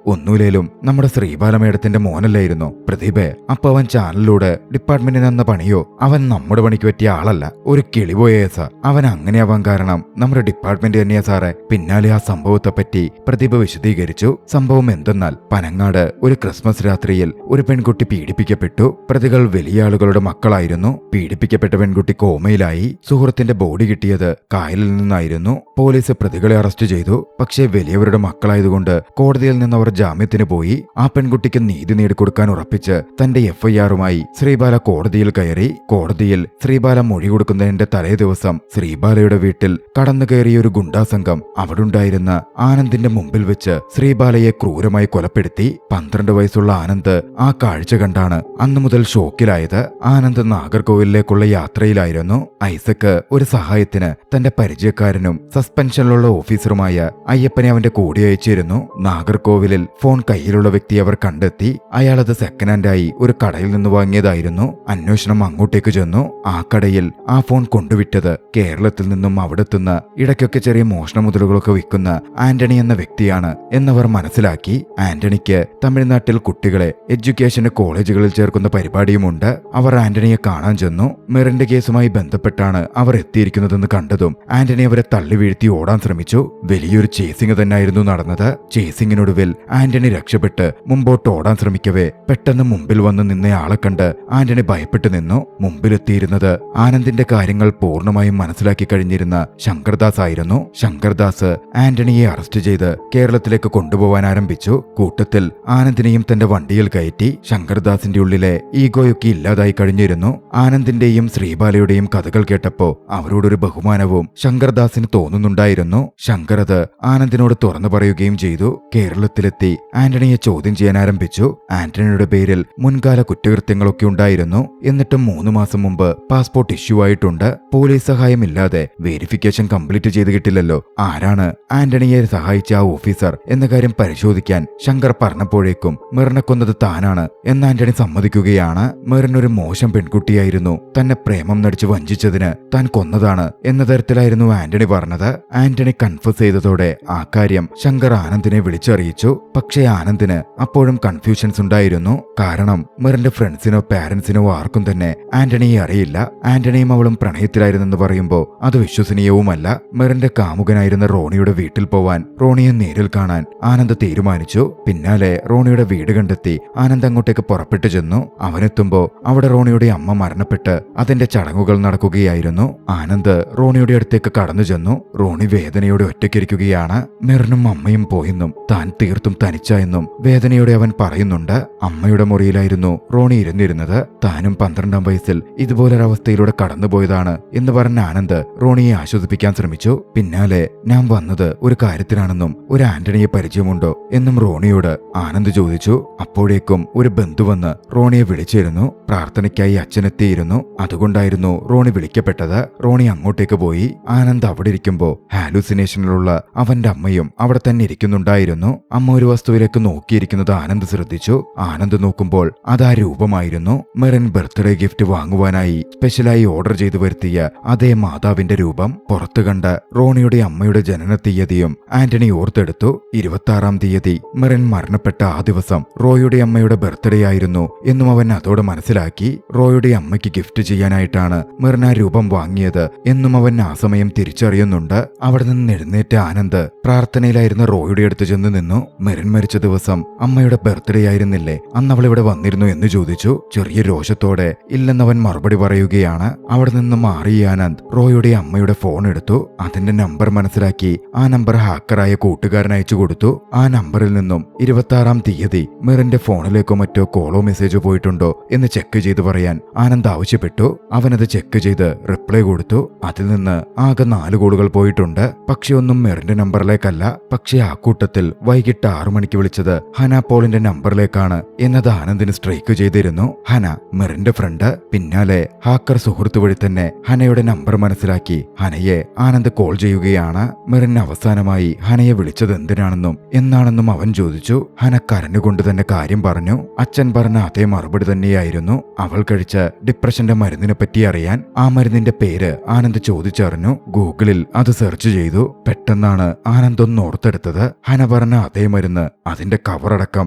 A: ഒന്നുമില്ലേലും നമ്മുടെ ശ്രീബാല മേഡത്തിന്റെ മോനല്ലായിരുന്നു പ്രദീപേ. അപ്പൊ അവൻ ചാനലിലൂടെ ഡിപ്പാർട്ട്മെന്റിന് എന്ന പണിയോ? അവൻ നമ്മുടെ പണിക്ക് പറ്റിയ ആളല്ല, ഒരു കിളിപോയേ സാർ. അവൻ അങ്ങനെയാവാൻ കാരണം നമ്മുടെ ഡിപ്പാർട്ട്മെന്റ് തന്നെയാ സാറേ. പിന്നാലെ ആ സംഭവത്തെ പറ്റി പ്രദീപ് വിശദീകരിച്ചു. സംഭവം എന്തെന്നാൽ പനങ്ങാട് ഒരു ക്രിസ്മസ് രാത്രിയിൽ ഒരു പെൺകുട്ടി പീഡിപ്പിക്കപ്പെട്ടു. പ്രതികൾ വലിയ ആളുകളുടെ മക്കളായിരുന്നു. പീഡിപ്പിക്കപ്പെട്ട പെൺകുട്ടി കോമയിലായി. സുഹൃത്തിന്റെ ബോഡി കിട്ടിയത് കായലിൽ നിന്നായിരുന്നു. പോലീസ് പ്രതികളെ അറസ്റ്റ് ചെയ്തു. പക്ഷേ വലിയവരുടെ മക്കളായതുകൊണ്ട് കോടതിയിൽ നിന്ന് അവർ ജാമ്യത്തിന് പോയി. ആ പെൺകുട്ടിക്ക് നീതി നേടിക്കൊടുക്കാൻ ഉറപ്പിച്ച് തന്റെ FIR-മായി ശ്രീബാല കോടതിയിൽ കയറി. കോടതിയിൽ ശ്രീബാല മൊഴി കൊടുക്കുന്നതിന്റെ തലേ ദിവസം ശ്രീബാലയുടെ വീട്ടിൽ കടന്നു കയറിയ ഒരു ഗുണ്ടാസംഘം അവിടുണ്ടായിരുന്ന ആനന്ദിന്റെ മുമ്പിൽ വെച്ച് ശ്രീബാലയെ ക്രൂരമായി കൊലപ്പെടുത്തി. 12 വയസ്സുള്ള ആനന്ദ് ആ കാഴ്ച കണ്ടാണ് അന്നു മുതൽ ഷോക്കിലായത്. ആനന്ദ് നാഗർകോവിലേക്കുള്ള യാത്രയിലായിരുന്നു. ഐസക്ക് ഒരു സഹായത്തിന് തന്റെ പരിചയക്കാരനും സസ്പെൻഷനിലുള്ള ഓഫീസറുമായ അയ്യപ്പനെ അവന്റെ കൂടെ അയച്ചിരുന്നു. നാഗർകോവിലിൽ ഫോൺ കയ്യിലുള്ള വ്യക്തി അവർ കണ്ടെത്തി. അയാളത് സെക്കൻഡ് ഹാൻഡായി ഒരു കടയിൽ നിന്ന് വാങ്ങിയതായിരുന്നു. അന്വേഷണം അങ്ങോട്ടേക്ക് ചെന്നു. ആ കടയിൽ ആ ഫോൺ കൊണ്ടുവിറ്റത് കേരളത്തിൽ നിന്നും അവിടെത്തുന്ന ഇടയ്ക്കൊക്കെ ചെറിയ മോഷണ മുതലുകളൊക്കെ വിൽക്കുന്ന ആന്റണി എന്ന വ്യക്തിയാണ് എന്നവർ മനസ്സിലാക്കി. ആന്റണിക്ക് തമിഴ്നാട്ടിൽ കുട്ടികളെ എഡ്യൂക്കേഷന് കോളേജുകളിൽ ചേർക്കുന്ന പരിപാടിയുമുണ്ട്. അവർ ആന്റണിയെ കാണാൻ ചെന്നു. മെറിന്റെ കേസുമായി ബന്ധപ്പെട്ടാണ് അവർ എത്തിയിരിക്കുന്നതെന്ന് കണ്ടതും ആന്റണി അവരെ തള്ളി വീഴ്ത്തി ഓടാൻ ശ്രമിച്ചു. വലിയൊരു ചേസിംഗ് തന്നെയായിരുന്നു നടന്നത്. ചേസിംഗിനൊടുവിൽ ആന്റണി രക്ഷപ്പെട്ട് മുമ്പോട്ട് ഓടാൻ ശ്രമിക്കവേ പെട്ടെന്ന് മുമ്പിൽ വന്ന് നിന്നയാളെ കണ്ട് ആന്റണി ഭയപ്പെട്ടു നിന്നു. മുമ്പിലെത്തിയിരുന്നത് ആനന്ദിന്റെ കാര്യങ്ങൾ പൂർണ്ണമായും മനസ്സിലാക്കി കഴിഞ്ഞിരുന്ന ശങ്കർദാസ് ആയിരുന്നു. ശങ്കർദാസ് ആന്റണിയെ അറസ്റ്റ് ചെയ്ത് കേരളത്തിലേക്ക് കൊണ്ടുപോകാൻ ആരംഭിച്ചു. കൂട്ടത്തിൽ ആനന്ദിനെയും തന്റെ വണ്ടിയിൽ കയറ്റി. ശങ്കർദാസിന്റെ ഉള്ളിലെ ഈഗോയൊക്കെ ഇല്ലാതായി കഴിഞ്ഞിരുന്നു. ആനന്ദിന്റെയും ശ്രീബാലയുടെയും കഥകൾ കേട്ടപ്പോ അവരോടൊരു ബഹുമാനവും ശങ്കർദാസിന് തോന്നുന്നുണ്ടായിരുന്നു. ശങ്കർ അത് ആനന്ദിനോട് തുറന്നു പറയുകയും ചെയ്തു. കേരളത്തിലെത്തി ആന്റണിയെ ചോദ്യം ചെയ്യാൻ ആരംഭിച്ചു. ആന്റണിയുടെ പേരിൽ മുൻകാല കുറ്റകൃത്യങ്ങളൊക്കെ ഉണ്ടായിരുന്നു. എന്നിട്ടും 3 മാസം മുമ്പ് പാസ്പോർട്ട് ഇഷ്യൂ ആയിട്ടുണ്ട്. പോലീസ് സഹായമില്ലാതെ വെരിഫിക്കേഷൻ കംപ്ലീറ്റ് ചെയ്ത് കിട്ടില്ലല്ലോ. ആരാണ് ആന്റണിയെ സഹായിച്ച ആ ഓഫീസർ എന്ന കാര്യം പരിശോധിക്കാൻ ശങ്കർ പറഞ്ഞപ്പോഴേക്കും മെറിനെ കൊന്നത് താനാണ് എന്ന് ആന്റണി സമ്മതിക്കുകയാണ്. മെറിൻ ഒരു മോശം പെൺകുട്ടിയായിരുന്നു. തന്നെ പ്രേമം നടിച്ച് വഞ്ചിച്ചതിന് താൻ കൊന്നതാണ് എന്ന തരത്തിലായിരുന്നു ആന്റണി പറഞ്ഞത്. ആന്റണി കൺഫ്യൂസ് ചെയ്തതോടെ ആ കാര്യം ശങ്കർ ആനന്ദിനെ വിളിച്ചറിയിച്ചു. പക്ഷേ ആനന്ദിന് അപ്പോഴും കൺഫ്യൂഷൻസ് ഉണ്ടായിരുന്നു. കാരണം മെറിന്റെ ഫ്രണ്ട്സിനോ പാരന്റ്സിനോ ആർക്കും തന്നെ ആന്റണിയെ അറിയില്ല. ആന്റണിയും അവളും പ്രണയത്തിലായിരുന്നെന്ന് പറയുമ്പോൾ അത് വിശ്വസനീയവുമല്ല. മെറിന്റെ കാമുകനായിരുന്ന റോണിയുടെ വീട്ടിൽ പോവാൻ റോണിയെ നേരിൽ കാണാൻ ആനന്ദ് തീരുമാനിച്ചു. പിന്നാലെ റോണിയുടെ വീട് കണ്ടെത്തി ആനന്ദ് അങ്ങോട്ടേക്ക് പുറപ്പെട്ടു ചെന്നു. അവനെത്തുമ്പോ അവിടെ റോണിയുടെ അമ്മ മരണപ്പെട്ട് അതിന്റെ ചടങ്ങുകൾ നടക്കുകയായിരുന്നു. ആനന്ദ് റോണിയുടെ അടുത്തേക്ക് കടന്നു ചെന്നു. റോണി വേദനയോടെ ഒറ്റയ്ക്കിരിക്കുകയാണ്. മെറിനും അമ്മയും പോയെന്നും താൻ തീർത്തും തനിച്ചായെന്നും വേദനയോടെ അവൻ പറയുന്നുണ്ട്. അമ്മയുടെ മുറിയിലായിരുന്നു റോണി ഇരുന്നിരുന്നത്. താനും 12ാം വയസ്സിൽ ഇതുപോലൊരവസ്ഥയിലൂടെ കടന്നുപോയതാണ് എന്ന് പറഞ്ഞ ആനന്ദ് റോണിയെ ആശ്വസിപ്പിക്കാൻ ശ്രമിച്ചു. പിന്നാലെ ഞാൻ വന്നത് ഒരു കാര്യത്തിലാണെന്നും ഒരു ആന്റണിയെ പരിചയമുണ്ടോ എന്നും റോണിയോട് ആനന്ദ് ചോദിച്ചു. അപ്പോഴേക്കും ഒരു ബന്ധു വന്ന് റോണിയെ വിളിച്ചിരുന്നു. പ്രാർത്ഥനയ്ക്കായി അച്ഛനെത്തിയിരുന്നു. അതുകൊണ്ടായിരുന്നു റോണി വിളിക്കപ്പെട്ടത്. റോണി അങ്ങോട്ടേക്ക് പോയി. ആനന്ദ് അവിടെ ഇരിക്കുമ്പോ ഹാലൂസിനേഷനിലുള്ള അവന്റെ അമ്മയും അവിടെ തന്നെ ഇരിക്കുന്നുണ്ടായിരുന്നു. അമ്മ ഒരു വസ്തുവിലേക്ക് നോക്കിയിരിക്കുന്നത് ആനന്ദ് ശ്രദ്ധിച്ചു. ആനന്ദ് നോക്കുമ്പോൾ അതാ രൂപമായിരുന്നു. മെറിൻ ബർത്ത്ഡേ ഗിഫ്റ്റ് വാങ്ങുവാനായി സ്പെഷ്യലായി ഓർഡർ ചെയ്തു വരുത്തിയ അതേ മാതാവിന്റെ രൂപം. പുറത്തു കണ്ട റോണിയുടെ അമ്മയുടെ ജനന തീയതിയും ആന്റണി ഓർത്തെടുത്തു. 26-ാം തീയതി മെറിൻ മരണപ്പെട്ട ആ ദിവസം റോയുടെ അമ്മയുടെ ബർത്ത്ഡേ ആയിരുന്നു എന്നും അവൻ അതോടെ മനസ്സിലാക്കി. റോയുടെ അമ്മയ്ക്ക് ഗിഫ്റ്റ് ചെയ്യാനായിട്ടാണ് മെറിൻ ആ രൂപം വാങ്ങിയത് എന്നും അവൻ ആ സമയം തിരിച്ചറിയുന്നുണ്ട്. അവിടെ നിന്ന് എഴുന്നേറ്റ ആനന്ദ് പ്രാർത്ഥനയിലായിരുന്ന റോയുടെ അടുത്ത് ചെന്ന് നിന്നു. മെറിൻ മരിച്ച ദിവസം അമ്മയുടെ ബർത്ത്ഡേ ആയിരുന്നില്ലേ, അന്ന് അവൾ ഇവിടെ വന്നിരുന്നു എന്ന് ചോദിച്ചു. ചെറിയ രോഷത്തോടെ ഇല്ലെന്നവൻ മറുപടി പറയുകയാണ്. അവിടെ നിന്ന് മാറിയ ആനന്ദ് റോയുടെ അമ്മയുടെ ഫോൺ എടുത്തു. അതിന്റെ നമ്പർ മനസ്സിലാക്കി ആ നമ്പർ ഹാക്കറായ കൂട്ടുകാരൻ അയച്ചു കൊടുത്തു. ആ നമ്പറിൽ നിന്നും 26-ാം തീയതി മെറിന്റെ ഫോണിലേക്കോ മറ്റോ കോളോ മെസ്സേജോ പോയിട്ടുണ്ടോ എന്ന് ചെക്ക് ചെയ്ത് പറയാൻ ആനന്ദ് ആവശ്യപ്പെട്ടു. അവനത് ചെക്ക് ചെയ്ത് റിപ്ലൈ കൊടുത്തു. അതിൽ നിന്ന് ആകെ 4 കോളുകൾ പോയിട്ടുണ്ട്. പക്ഷെ ഒന്നും മെറിന്റെ നമ്പറിലേക്കല്ല. പക്ഷെ ആ കൂട്ടത്തിൽ വൈകിട്ട് 6 മണിക്ക് വിളിച്ചത് ഹന പോളിന്റെ നമ്പറിലേക്കാണ് എന്നത് ആനന്ദിന് സ്ട്രൈക്ക് ചെയ്തിരുന്നു. ഹന മെറിന്റെ ഫ്രണ്ട്. പിന്നാലെ ഹാക്കർ സുഹൃത്തു വഴി തന്നെ ഹനയുടെ നമ്പർ മനസ്സിലാക്കി ഹനയെ ആനന്ദ് കോൾ ചെയ്യുകയാണ്. മെറിൻ അവസാനമായി ഹനയെ വിളിച്ചത് എന്തിനാണെന്നും എന്നാണെന്നും അവൻ ചോദിച്ചു. ഹന കരഞ്ഞുകൊണ്ട് തന്നെ കാര്യം പറഞ്ഞു. അച്ഛൻ പറഞ്ഞ അതേ മറുപടി തന്നെയായിരുന്നു. അവൾ കഴിച്ച ഡിപ്രഷന്റെ മരുന്നിനെ പറ്റി അറിയാൻ ആ മരുന്നിന്റെ പേര് ആനന്ദ് ചോദിച്ചറിഞ്ഞു. ഗൂഗിളിൽ അത് സെർച്ച് ചെയ്തു. പെട്ടെന്നാണ് ആനന്ദ് ഒന്ന് ഓർത്തെടുത്തത്. ഹന പറഞ്ഞ അതേ മരുന്ന്, അതിന്റെ കവറടക്കം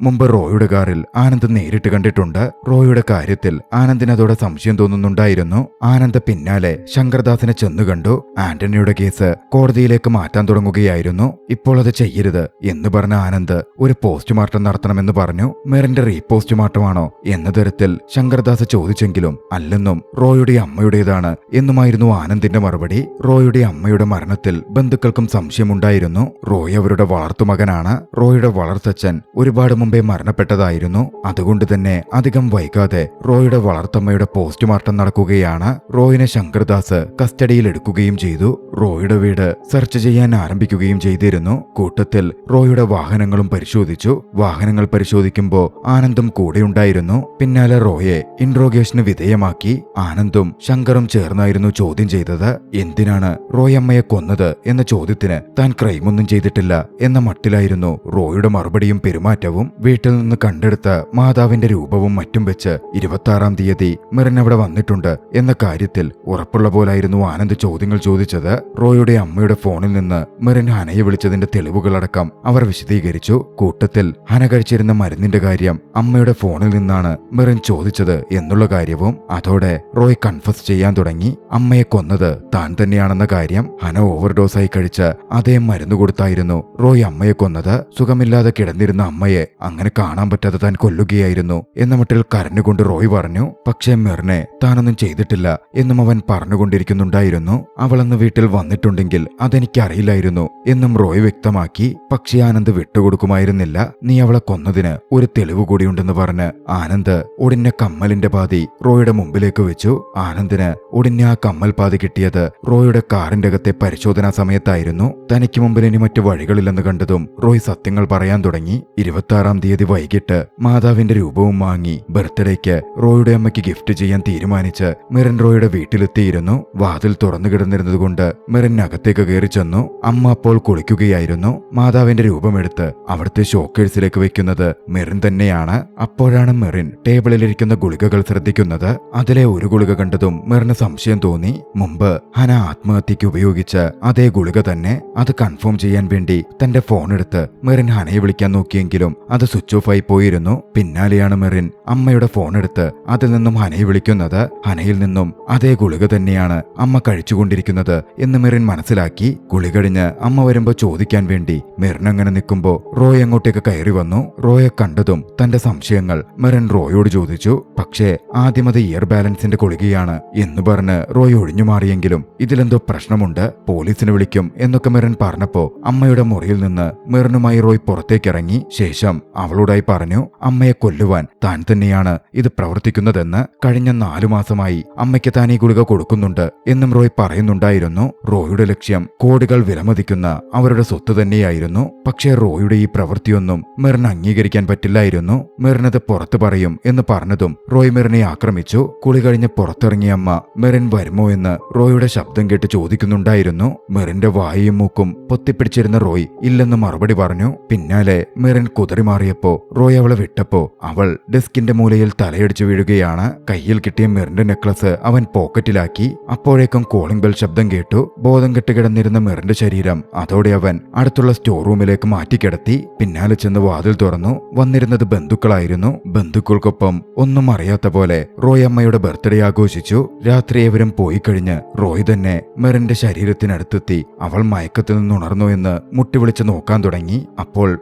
A: മുമ്പ് റോയുടെ കാറിൽ ആനന്ദ് നേരിട്ട് കണ്ടിട്ടുണ്ട്. റോയുടെ കാര്യത്തിൽ ആനന്ദിന് അതോടെ സംശയം തോന്നുന്നുണ്ടായിരുന്നു. ആനന്ദ് പിന്നാലെ ശങ്കർദാസിനെ ചെന്നു കണ്ടു. ആന്റണിയുടെ കേസ് കോടതിയിലേക്ക് മാറ്റാൻ തുടങ്ങുകയായിരുന്നു. ഇപ്പോൾ അത് ചെയ്യരുത് എന്ന് പറഞ്ഞ ആനന്ദ് ഒരു പോസ്റ്റ്മോർട്ടം നടത്തണമെന്ന് പറഞ്ഞു. മെറിന്റെ റീപോസ്റ്റ്മോർട്ടമാണോ എന്ന തരത്തിൽ ശങ്കർദാസ് ചോദിച്ചെങ്കിലും അല്ലെന്നും റോയുടെ അമ്മയുടേതാണ് എന്നുമായിരുന്നു ആനന്ദിന്റെ മറുപടി. റോയുടെ അമ്മയുടെ മരണത്തിൽ ബന്ധുക്കൾക്കും സംശയമുണ്ടായിരുന്നു. റോയ് അവരുടെ വളർത്തുമകനാണ്. റോയുടെ വളർത്തച്ഛൻ ഒരുപാട് മുമ്പേ മരണപ്പെട്ടതായിരുന്നു. അതുകൊണ്ട് തന്നെ അധികം വൈകാതെ റോയുടെ വളർത്തമ്മയുടെ പോസ്റ്റ്മോർട്ടം നടക്കുകയാണ്. റോയിനെ ശങ്കർദാസ് കസ്റ്റഡിയിൽ എടുക്കുകയും ചെയ്തു. റോയുടെ വീട് സെർച്ച് ചെയ്യാൻ ആരംഭിക്കുകയും ചെയ്തിരുന്നു. കൂട്ടത്തിൽ റോയുടെ വാഹനങ്ങളും പരിശോധിച്ചു. വാഹനങ്ങൾ പരിശോധിക്കുമ്പോൾ ആനന്ദും കൂടെയുണ്ടായിരുന്നു. പിന്നാലെ റോയെ ഇൻട്രോഗേഷന് വിധേയമാക്കി. ആനന്ദും ശങ്കറും ചേർന്നായിരുന്നു ചോദ്യം ചെയ്തത്. എന്തിനാണ് റോയ് അമ്മയെ കൊന്നത് എന്ന ചോദ്യത്തിന് താൻ ക്രൈമൊന്നും ചെയ്തിട്ടില്ല എന്ന മട്ടിലായിരുന്നു റോയുടെ മറുപടിയും പെരുമാറ്റവും. വീട്ടിൽ നിന്ന് കണ്ടെടുത്ത മാതാവിന്റെ രൂപവും മറ്റും വെച്ച് 26-ാം തീയതി മെറിൻ അവിടെ വന്നിട്ടുണ്ട് എന്ന കാര്യത്തിൽ ഉറപ്പുള്ള പോലായിരുന്നു ആനന്ദ് ചോദ്യങ്ങൾ ചോദിച്ചത്. റോയുടെ അമ്മയുടെ ഫോണിൽ നിന്ന് മെറിൻ ഹനയെ വിളിച്ചതിന്റെ തെളിവുകളടക്കം അവർ വിശദീകരിച്ചു. കൂട്ടത്തിൽ ഹന കഴിച്ചിരുന്ന മരുന്നിന്റെ കാര്യം അമ്മയുടെ ഫോണിൽ നിന്നാണ് മെറിൻ ചോദിച്ചത് എന്നുള്ള കാര്യവും. അതോടെ റോയ് കൺഫസ് ചെയ്യാൻ തുടങ്ങി. അമ്മയെ കൊന്നത് താൻ തന്നെയാണെന്ന കാര്യം. ഹന ഓവർഡോസായി കഴിച്ച അതേ മരുന്ന് കൊടുത്തായിരുന്നു റോയ് അമ്മയെ കൊന്നത്. സുഖമില്ലാതെ കിടന്നിരുന്ന അമ്മയെ അങ്ങനെ കാണാൻ പറ്റാതെ താൻ കൊല്ലുകയായിരുന്നു എന്ന മട്ടിൽ കരഞ്ഞുകൊണ്ട് റോയ് പറഞ്ഞു. പക്ഷേ മെറിനെ താനൊന്നും ചെയ്തിട്ടില്ല എന്നും അവൻ പറഞ്ഞുകൊണ്ടിരിക്കുന്നുണ്ടായിരുന്നു. അവളന്ന് വീട്ടിൽ വന്നിട്ടുണ്ടെങ്കിൽ അതെനിക്കറിയില്ലായിരുന്നു എന്നും റോയ് വ്യക്തമാക്കി. പക്ഷേ ആനന്ദ് വിട്ടുകൊടുക്കുമായിരുന്നില്ല. നീ അവളെ കൊന്നതിന് ഒരു തെളിവ് കൂടിയുണ്ടെന്ന് പറഞ്ഞ് ആനന്ദ് ഒടിഞ്ഞ കമ്മലിന്റെ പാതി റോയുടെ മുമ്പിലേക്ക് വെച്ചു. ആനന്ദിന് ഒടിഞ്ഞ ആ കമ്മൽ പാതി കിട്ടിയത് റോയുടെ കാറിന്റെ അകത്തെ പരിശോധനാ സമയത്തായിരുന്നു. തനിക്ക് മുമ്പിൽ ഇനി മറ്റു വഴികളില്ലെന്ന് കണ്ടതും വീണ്ടും റോയ് സത്യങ്ങൾ പറയാൻ തുടങ്ങി. 26-ാം തീയതി വൈകിട്ട് മാതാവിന്റെ രൂപവും വാങ്ങി ബർത്ത്ഡേക്ക് റോയുടെ അമ്മയ്ക്ക് ഗിഫ്റ്റ് ചെയ്യാൻ തീരുമാനിച്ച് മെറിൻ റോയുടെ വീട്ടിലെത്തിയിരുന്നു. വാതിൽ തുറന്നു കിടന്നിരുന്നതുകൊണ്ട് മെറിൻ അകത്തേക്ക് കയറി ചെന്നു. അമ്മ അപ്പോൾ കുളിക്കുകയായിരുന്നു. മാതാവിന്റെ രൂപമെടുത്ത് അവിടുത്തെ ഷോക്കേഴ്സിലേക്ക് വെക്കുന്നത് മെറിൻ തന്നെയാണ്. അപ്പോഴാണ് മെറിൻ ടേബിളിലിരിക്കുന്ന ഗുളികകൾ ശ്രദ്ധിക്കുന്നത്. അതിലെ ഒരു ഗുളിക കണ്ടതും മെറിന് സംശയം തോന്നി. മുമ്പ് ഹന ആത്മഹത്യക്ക് ഉപയോഗിച്ച അതേ ഗുളിക തന്നെ. അത് കൺഫേം ചെയ്യാൻ വേണ്ടി തന്റെ ഫോൺ എടുത്ത് മെറിൻ ഹനയെ വിളിക്കാൻ നോക്കിയെങ്കിലും അത് സ്വിച്ച് ഓഫ് ആയി പോയിരുന്നു. പിന്നാലെയാണ് മെറിൻ അമ്മയുടെ ഫോൺ എടുത്ത് അതിൽ നിന്നും ഹനയെ വിളിക്കുന്നത്. ഹനയിൽ നിന്നും അതേ ഗുളിക തന്നെയാണ് അമ്മ കഴിച്ചുകൊണ്ടിരിക്കുന്നത് എന്ന് മെറിൻ മനസ്സിലാക്കി. കുളി കഴിഞ്ഞ് അമ്മ വരുമ്പോ ചോദിക്കാൻ വേണ്ടി മെറിൻ അങ്ങനെ നിൽക്കുമ്പോ റോയ് അങ്ങോട്ടേക്ക് കയറി വന്നു. റോയെ കണ്ടതും തന്റെ സംശയങ്ങൾ മെറിൻ റോയോട് ചോദിച്ചു. പക്ഷേ ആദ്യം അത് ഇയർ ബാലൻസിന്റെ ഗുളികയാണ് എന്ന് പറഞ്ഞ് റോയ് ഒഴിഞ്ഞു മാറിയെങ്കിലും ഇതിലെന്തോ പ്രശ്നമുണ്ട്, പോലീസിനെ വിളിക്കും എന്നൊക്കെ മെറിൻ പറഞ്ഞപ്പോ അമ്മയുടെ മുറിയിൽ നിന്ന് മെറിനുമായി റോയ് പുറത്തേക്കിറങ്ങി. ശേഷം അവളോടായി പറഞ്ഞു അമ്മയെ കൊല്ലുവാൻ താൻ തന്നെയാണ് ഇത് പ്രവർത്തിക്കുന്നതെന്ന്. കഴിഞ്ഞ 4 മാസമായി അമ്മയ്ക്ക് താൻ ഈ ഗുളിക കൊടുക്കുന്നുണ്ട് എന്നും റോയ് പറയുന്നുണ്ടായിരുന്നു. റോയുടെ ലക്ഷ്യം കോടികൾ വിലമതിക്കുന്ന അവരുടെ സ്വത്ത് തന്നെയായിരുന്നു. പക്ഷേ റോയുടെ ഈ പ്രവൃത്തിയൊന്നും മെറിന് അംഗീകരിക്കാൻ പറ്റില്ലായിരുന്നു. മെറിനത് പുറത്തു പറയും എന്ന് പറഞ്ഞതും റോയ് മെറിനെ ആക്രമിച്ചു. കുളി കഴിഞ്ഞ് പുറത്തിറങ്ങിയ അമ്മ മെറിൻ വരുമോ എന്ന് റോയുടെ ശബ്ദം കേട്ട് ചോദിക്കുന്നുണ്ടായിരുന്നു. മെറിന്റെ വായയും മൂക്കും പൊത്തിപ്പിടിച്ചിരുന്ന റോയ് ഇല്ലെന്ന് മറുപടി പറഞ്ഞു. പിന്നാലെ മെറിൻ കുതറി മാറിയപ്പോ റോയ് അവളെ വിട്ടപ്പോ അവൾ ഡെസ്കിന്റെ മൂലയിൽ തലയടിച്ചു വീഴുകയാണ്. കയ്യിൽ കിട്ടിയ മെറിന്റെ നെക്ലസ് അവൻ പോക്കറ്റിലാക്കി. അപ്പോഴേക്കും കോളിംഗ് ബെൽ ശബ്ദം കേട്ടു. ബോധം കെട്ട് കിടന്നിരുന്ന മെറിന്റെ ശരീരം അതോടെ അവൻ അടുത്തുള്ള സ്റ്റോർ റൂമിലേക്ക് മാറ്റിക്കിടത്തി. പിന്നാലെ ചെന്ന് വാതിൽ തുറന്നു. വന്നിരുന്നത് ബന്ധുക്കളായിരുന്നു. ബന്ധുക്കൾക്കൊപ്പം ഒന്നും അറിയാത്ത പോലെ റോയ് അമ്മയുടെ ബർത്ത്ഡേ ആഘോഷിച്ചു. രാത്രി ഏവരും പോയി കഴിഞ്ഞ് റോയ് തന്നെ മെറിന്റെ ശരീരത്തിനടുത്തെത്തി അവൾ മയക്കത്തിൽ നിന്നുണർന്നു എന്ന് മുട്ടിവിളിച്ച് നോക്കാൻ തുടങ്ങി. അപ്പോൾ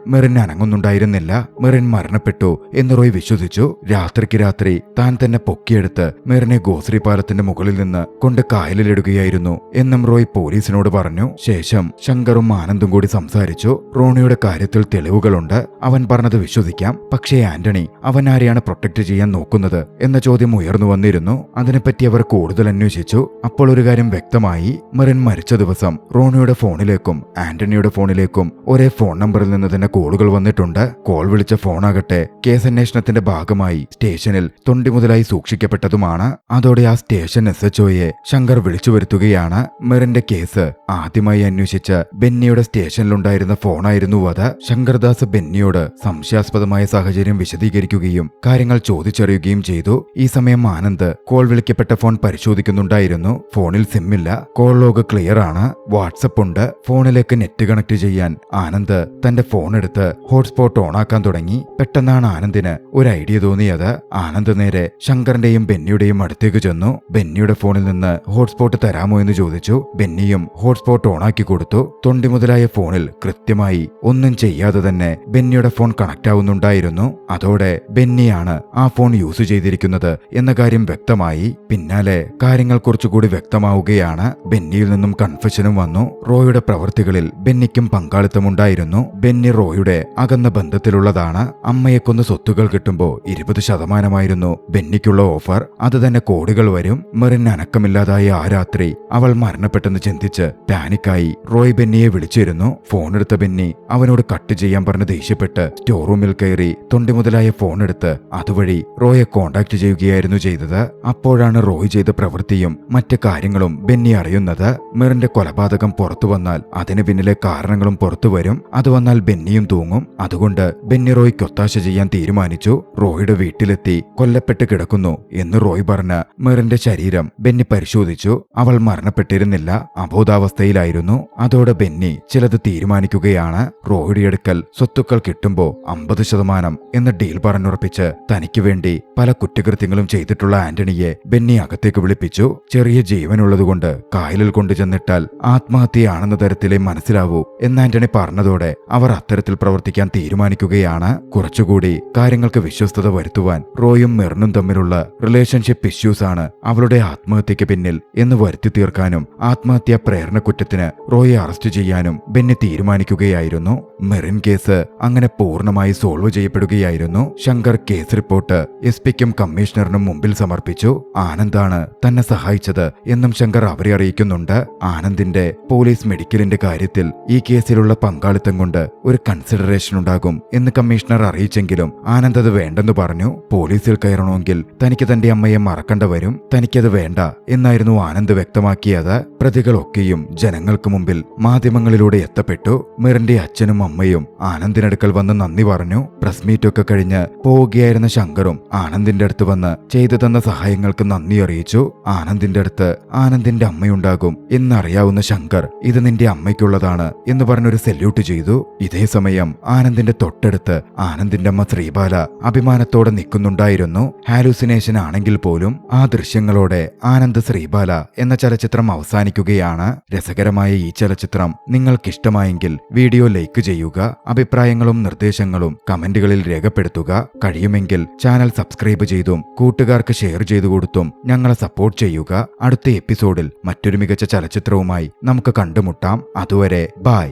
A: മെറിൻ അനങ്ങുന്നുണ്ടായിരുന്നില്ല. മെറിൻ മരണപ്പെട്ടു എന്ന് റോയ് വിശ്വസിച്ചു. രാത്രിക്ക് രാത്രി താൻ തന്നെ പൊക്കിയെടുത്ത് മെറിനെ ഗോശ്രീ പാലത്തിന്റെ മുകളിൽ നിന്ന് കൊണ്ട് കായലിലിടുകയായിരുന്നു എന്നും റോയ് പോലീസിനോട് പറഞ്ഞു. ശേഷം ശങ്കറും ആനന്ദും കൂടി സംസാരിച്ചു. റോണിയുടെ കാര്യത്തിൽ തെളിവുകളുണ്ട്, അവൻ പറഞ്ഞത് വിശ്വസിക്കാം. പക്ഷേ ആന്റണി അവൻ ആരെയാണ് പ്രൊട്ടക്ട് ചെയ്യാൻ നോക്കുന്നത് എന്ന ചോദ്യം ഉയർന്നു വന്നിരുന്നു. അതിനെപ്പറ്റി അവർ കൂടുതൽ അന്വേഷിച്ചു. അപ്പോൾ ഒരു കാര്യം വ്യക്തമായി. മെറിൻ മരിച്ച ദിവസം റോണിയുടെ ഫോണിലേക്കും ആന്റണിയുടെ ഫോണിലേക്കും ഒരേ ഫോൺ നമ്പറിൽ നിന്ന് തന്നെ കോളുകൾ വന്നിട്ടുണ്ട്. കോൾ വിളിച്ച ഫോണാകട്ടെ കേസന്വേഷണത്തിന്റെ ഭാഗമായി സ്റ്റേഷനിൽ തൊണ്ടി മുതലായി സൂക്ഷിക്കപ്പെട്ടതുമാണ്. അതോടെ ആ സ്റ്റേഷൻ SHOയെ ശങ്കർ വിളിച്ചു വരുത്തുകയാണ്. മെറിന്റെ കേസ് ആദ്യമായി അന്വേഷിച്ച ബെന്നിയുടെ സ്റ്റേഷനിലുണ്ടായിരുന്ന ഫോണായിരുന്നു അത്. ശങ്കർദാസ് ബെന്നിയോട് സംശയാസ്പദമായ സാഹചര്യം വിശദീകരിക്കുകയും കാര്യങ്ങൾ ചോദിച്ചറിയുകയും ചെയ്തു. ഈ സമയം ആനന്ദ് കോൾ വിളിക്കപ്പെട്ട ഫോൺ പരിശോധിക്കുന്നുണ്ടായിരുന്നു. ഫോണിൽ സിമ്മില്ല, കോൾ ലോഗ് ക്ലിയർ ആണ്, വാട്സപ്പ് ഉണ്ട്. ഫോണിലേക്ക് നെറ്റ് കണക്ട് ചെയ്യാൻ ആനന്ദ് തന്റെ ഫോൺ എടുത്ത് ഹോട്ട്സ്പോട്ട് ഓണാക്കാൻ തുടങ്ങി. പെട്ടെന്നാണ് ആനന്ദിന് ഒരു ഐഡിയ തോന്നിയത്. ആനന്ദ് നേരെ ശങ്കറിന്റെയും ബെന്നിയുടെയും അടുത്തേക്ക് ചെന്നു. ബെന്നിയുടെ ഫോണിൽ നിന്ന് ഹോട്ട്സ്പോട്ട് തരാമോ എന്ന് ചോദിച്ചു. ബെന്നിയും ഹോട്ട്സ്പോട്ട് ഓണാക്കി കൊടുത്തു. തൊണ്ടി മുതലായ ഫോണിൽ കൃത്യമായി ഒന്നും ചെയ്യാതെ തന്നെ ബെന്നിയുടെ ഫോൺ കണക്ട് ആവുന്നുണ്ടായിരുന്നു. അതോടെ ബെന്നിയാണ് ആ ഫോൺ യൂസ് ചെയ്തിരിക്കുന്നത് എന്ന കാര്യം വ്യക്തമായി. പിന്നാലെ കാര്യങ്ങൾ കുറച്ചുകൂടി വ്യക്തമാവുകയാണ്. ബെന്നിയിൽ നിന്നും കൺഫെഷനും വന്നു. റോയുടെ പ്രവൃത്തികളിൽ ബെന്നിക്കും പങ്കാളിത്തമുണ്ടായിരുന്നു. ബെന്നി റോയുടെ അകന്ന ബന്ധത്തിലുള്ളതാണ്. അമ്മയെ കൊന്ന് സ്വത്തുകൾ കിട്ടുമ്പോ 20% ബെന്നിക്കുള്ള ഓഫർ. അത് തന്നെ കോടികൾ വരും. മെറിൻ അനക്കമില്ലാതായ ആ രാത്രി അവൾ മരണപ്പെട്ടെന്ന് ചിന്തിച്ച് പാനിക്കായി റോയ് ബെന്നിയെ വിളിച്ചിരുന്നു. ഫോൺ എടുത്ത ബെന്നി അവനോട് കട്ട് ചെയ്യാൻ പറഞ്ഞ് ദേഷ്യപ്പെട്ട് സ്റ്റോർ റൂമിൽ കയറി തൊണ്ടി മുതലായ ഫോൺ എടുത്ത് അതുവഴി റോയെ കോണ്ടാക്ട് ചെയ്യുകയായിരുന്നു ചെയ്തത്. അപ്പോഴാണ് റോയ് ചെയ്ത പ്രവൃത്തിയും മറ്റ് കാര്യങ്ങളും ബെന്നി അറിയുന്നത്. മെറിന്റെ കൊലപാതകം പുറത്തു വന്നാൽ അതിന് പിന്നിലെ കാരണങ്ങളും പുറത്തു വരും. അത് വന്നാൽ ബെന്നിയും തൂങ്ങും. അതുകൊണ്ട് ബെന്നി റോയ്ക്ക് ഒത്താശ ചെയ്യാൻ തീരുമാനിച്ചു. റോയുടെ വീട്ടിലെത്തി കൊല്ലപ്പെട്ട് കിടക്കുന്നു എന്ന് റോയ് പറഞ്ഞ മെറിന്റെ ശരീരം ബെന്നി പരിശോധിച്ചു. അവൾ മരണപ്പെട്ടിരുന്നില്ല, അബോധാവസ്ഥയിലായിരുന്നു. അതോടെ ബെന്നി ചിലത് തീരുമാനിക്കുകയാണ്. റോയുടെ അടുക്കൽ സ്വത്തുക്കൾ കിട്ടുമ്പോ 50% എന്ന ഡീൽ പറഞ്ഞുറപ്പിച്ച് തനിക്ക് വേണ്ടി പല കുറ്റകൃത്യങ്ങളും ചെയ്തിട്ടുള്ള ആന്റണിയെ ബെന്നി അകത്തേക്ക് വിളിപ്പിച്ചു. ചെറിയ ജീവനുള്ളതുകൊണ്ട് കായലിൽ കൊണ്ടുചെന്നിട്ടാൽ ആത്മഹത്യയാണെന്ന തരത്തിലേ മനസ്സിലാവൂ എന്ന് ആന്റണി പറഞ്ഞതോടെ അവർ അത്തരത്തിൽ പ്രവർത്തിക്കാൻ തീരുമാനിക്കുകയാണ്. കുറച്ചുകൂടി കാര്യങ്ങൾക്ക് വിശ്വസ്തത വരുത്തുവാൻ റോയും മെറിനും തമ്മിലുള്ള റിലേഷൻഷിപ്പ് ഇഷ്യൂസ് ആണ് അവളുടെ ആത്മഹത്യക്ക് പിന്നിൽ എന്ന് വരുത്തി തീർക്കാനും ആത്മഹത്യാ പ്രേരണ കുറ്റത്തിന് റോയെ അറസ്റ്റ് ചെയ്യാനും ബെന്നി തീരുമാനിക്കുകയായിരുന്നു. മെറിൻ കേസ് അങ്ങനെ പൂർണ്ണമായി സോൾവ് ചെയ്യപ്പെടുകയായിരുന്നു. ശങ്കർ കേസ് റിപ്പോർട്ട് SP-ക്കും കമ്മീഷണറിനും മുമ്പിൽ സമർപ്പിച്ചു. ആനന്ദാണ് തന്നെ സഹായിച്ചത് എന്നും ശങ്കർ അവരെ അറിയിക്കുന്നുണ്ട്. ആനന്ദിന്റെ പോലീസ് മെഡിക്കലിന്റെ കാര്യത്തിൽ ഈ കേസിലുള്ള പങ്കാളി പങ്കാളിത്തം കൊണ്ട് ഒരു കൺസിഡറേഷൻ ഉണ്ടാകും എന്ന് കമ്മീഷണർ അറിയിച്ചെങ്കിലും ആനന്ദ് അത് വേണ്ടെന്ന് പറഞ്ഞു. പോലീസിൽ കയറണമെങ്കിൽ തനിക്ക് തന്റെ അമ്മയെ മറക്കേണ്ട വരും, തനിക്കത് വേണ്ട എന്നായിരുന്നു ആനന്ദ് വ്യക്തമാക്കിയത്. പ്രതികളൊക്കെയും ജനങ്ങൾക്ക് മുമ്പിൽ മാധ്യമങ്ങളിലൂടെ എത്തപ്പെട്ടു. മിറിന്റെ അച്ഛനും അമ്മയും ആനന്ദിനടുക്കൽ വന്ന് നന്ദി പറഞ്ഞു. പ്രസ് മീറ്റൊക്കെ കഴിഞ്ഞ് പോവുകയായിരുന്ന ശങ്കറും ആനന്ദിന്റെ അടുത്ത് വന്ന് ചെയ്തു തന്ന സഹായങ്ങൾക്ക് നന്ദി അറിയിച്ചു. ആനന്ദിന്റെ അടുത്ത് ആനന്ദിന്റെ അമ്മയുണ്ടാകും എന്നറിയാവുന്ന ശങ്കർ ഇത് നിന്റെ അമ്മയ്ക്കുള്ളതാണ് എന്ന് പറഞ്ഞൊരു സെല്യൂട്ട് ചെയ്തു. ഇതേ സമയം ആനന്ദിന്റെ തൊട്ടടുത്ത് ആനന്ദിന്റെ അമ്മ ശ്രീബാല അഭിമാനത്തോടെ നിൽക്കുന്നുണ്ടായിരുന്നു. ഹാലൂസിനേഷൻ ആണെങ്കിൽ പോലും ആ ദൃശ്യങ്ങളോടെ ആനന്ദ് ശ്രീബാല എന്ന ചലച്ചിത്രം അവസാനിക്കുകയാണ്. രസകരമായ ഈ ചലച്ചിത്രം നിങ്ങൾക്കിഷ്ടമായെങ്കിൽ വീഡിയോ ലൈക്ക് ചെയ്യുക. അഭിപ്രായങ്ങളും നിർദ്ദേശങ്ങളും കമന്റുകളിൽ രേഖപ്പെടുത്തുക. കഴിയുമെങ്കിൽ ചാനൽ സബ്സ്ക്രൈബ് ചെയ്തും കൂട്ടുകാർക്ക് ഷെയർ ചെയ്തു കൊടുത്തും ഞങ്ങളെ സപ്പോർട്ട് ചെയ്യുക. അടുത്ത എപ്പിസോഡിൽ മറ്റൊരു മികച്ച ചലച്ചിത്രവുമായി നമുക്ക് കണ്ടുമുട്ടാം. അതുവരെ ബൈ.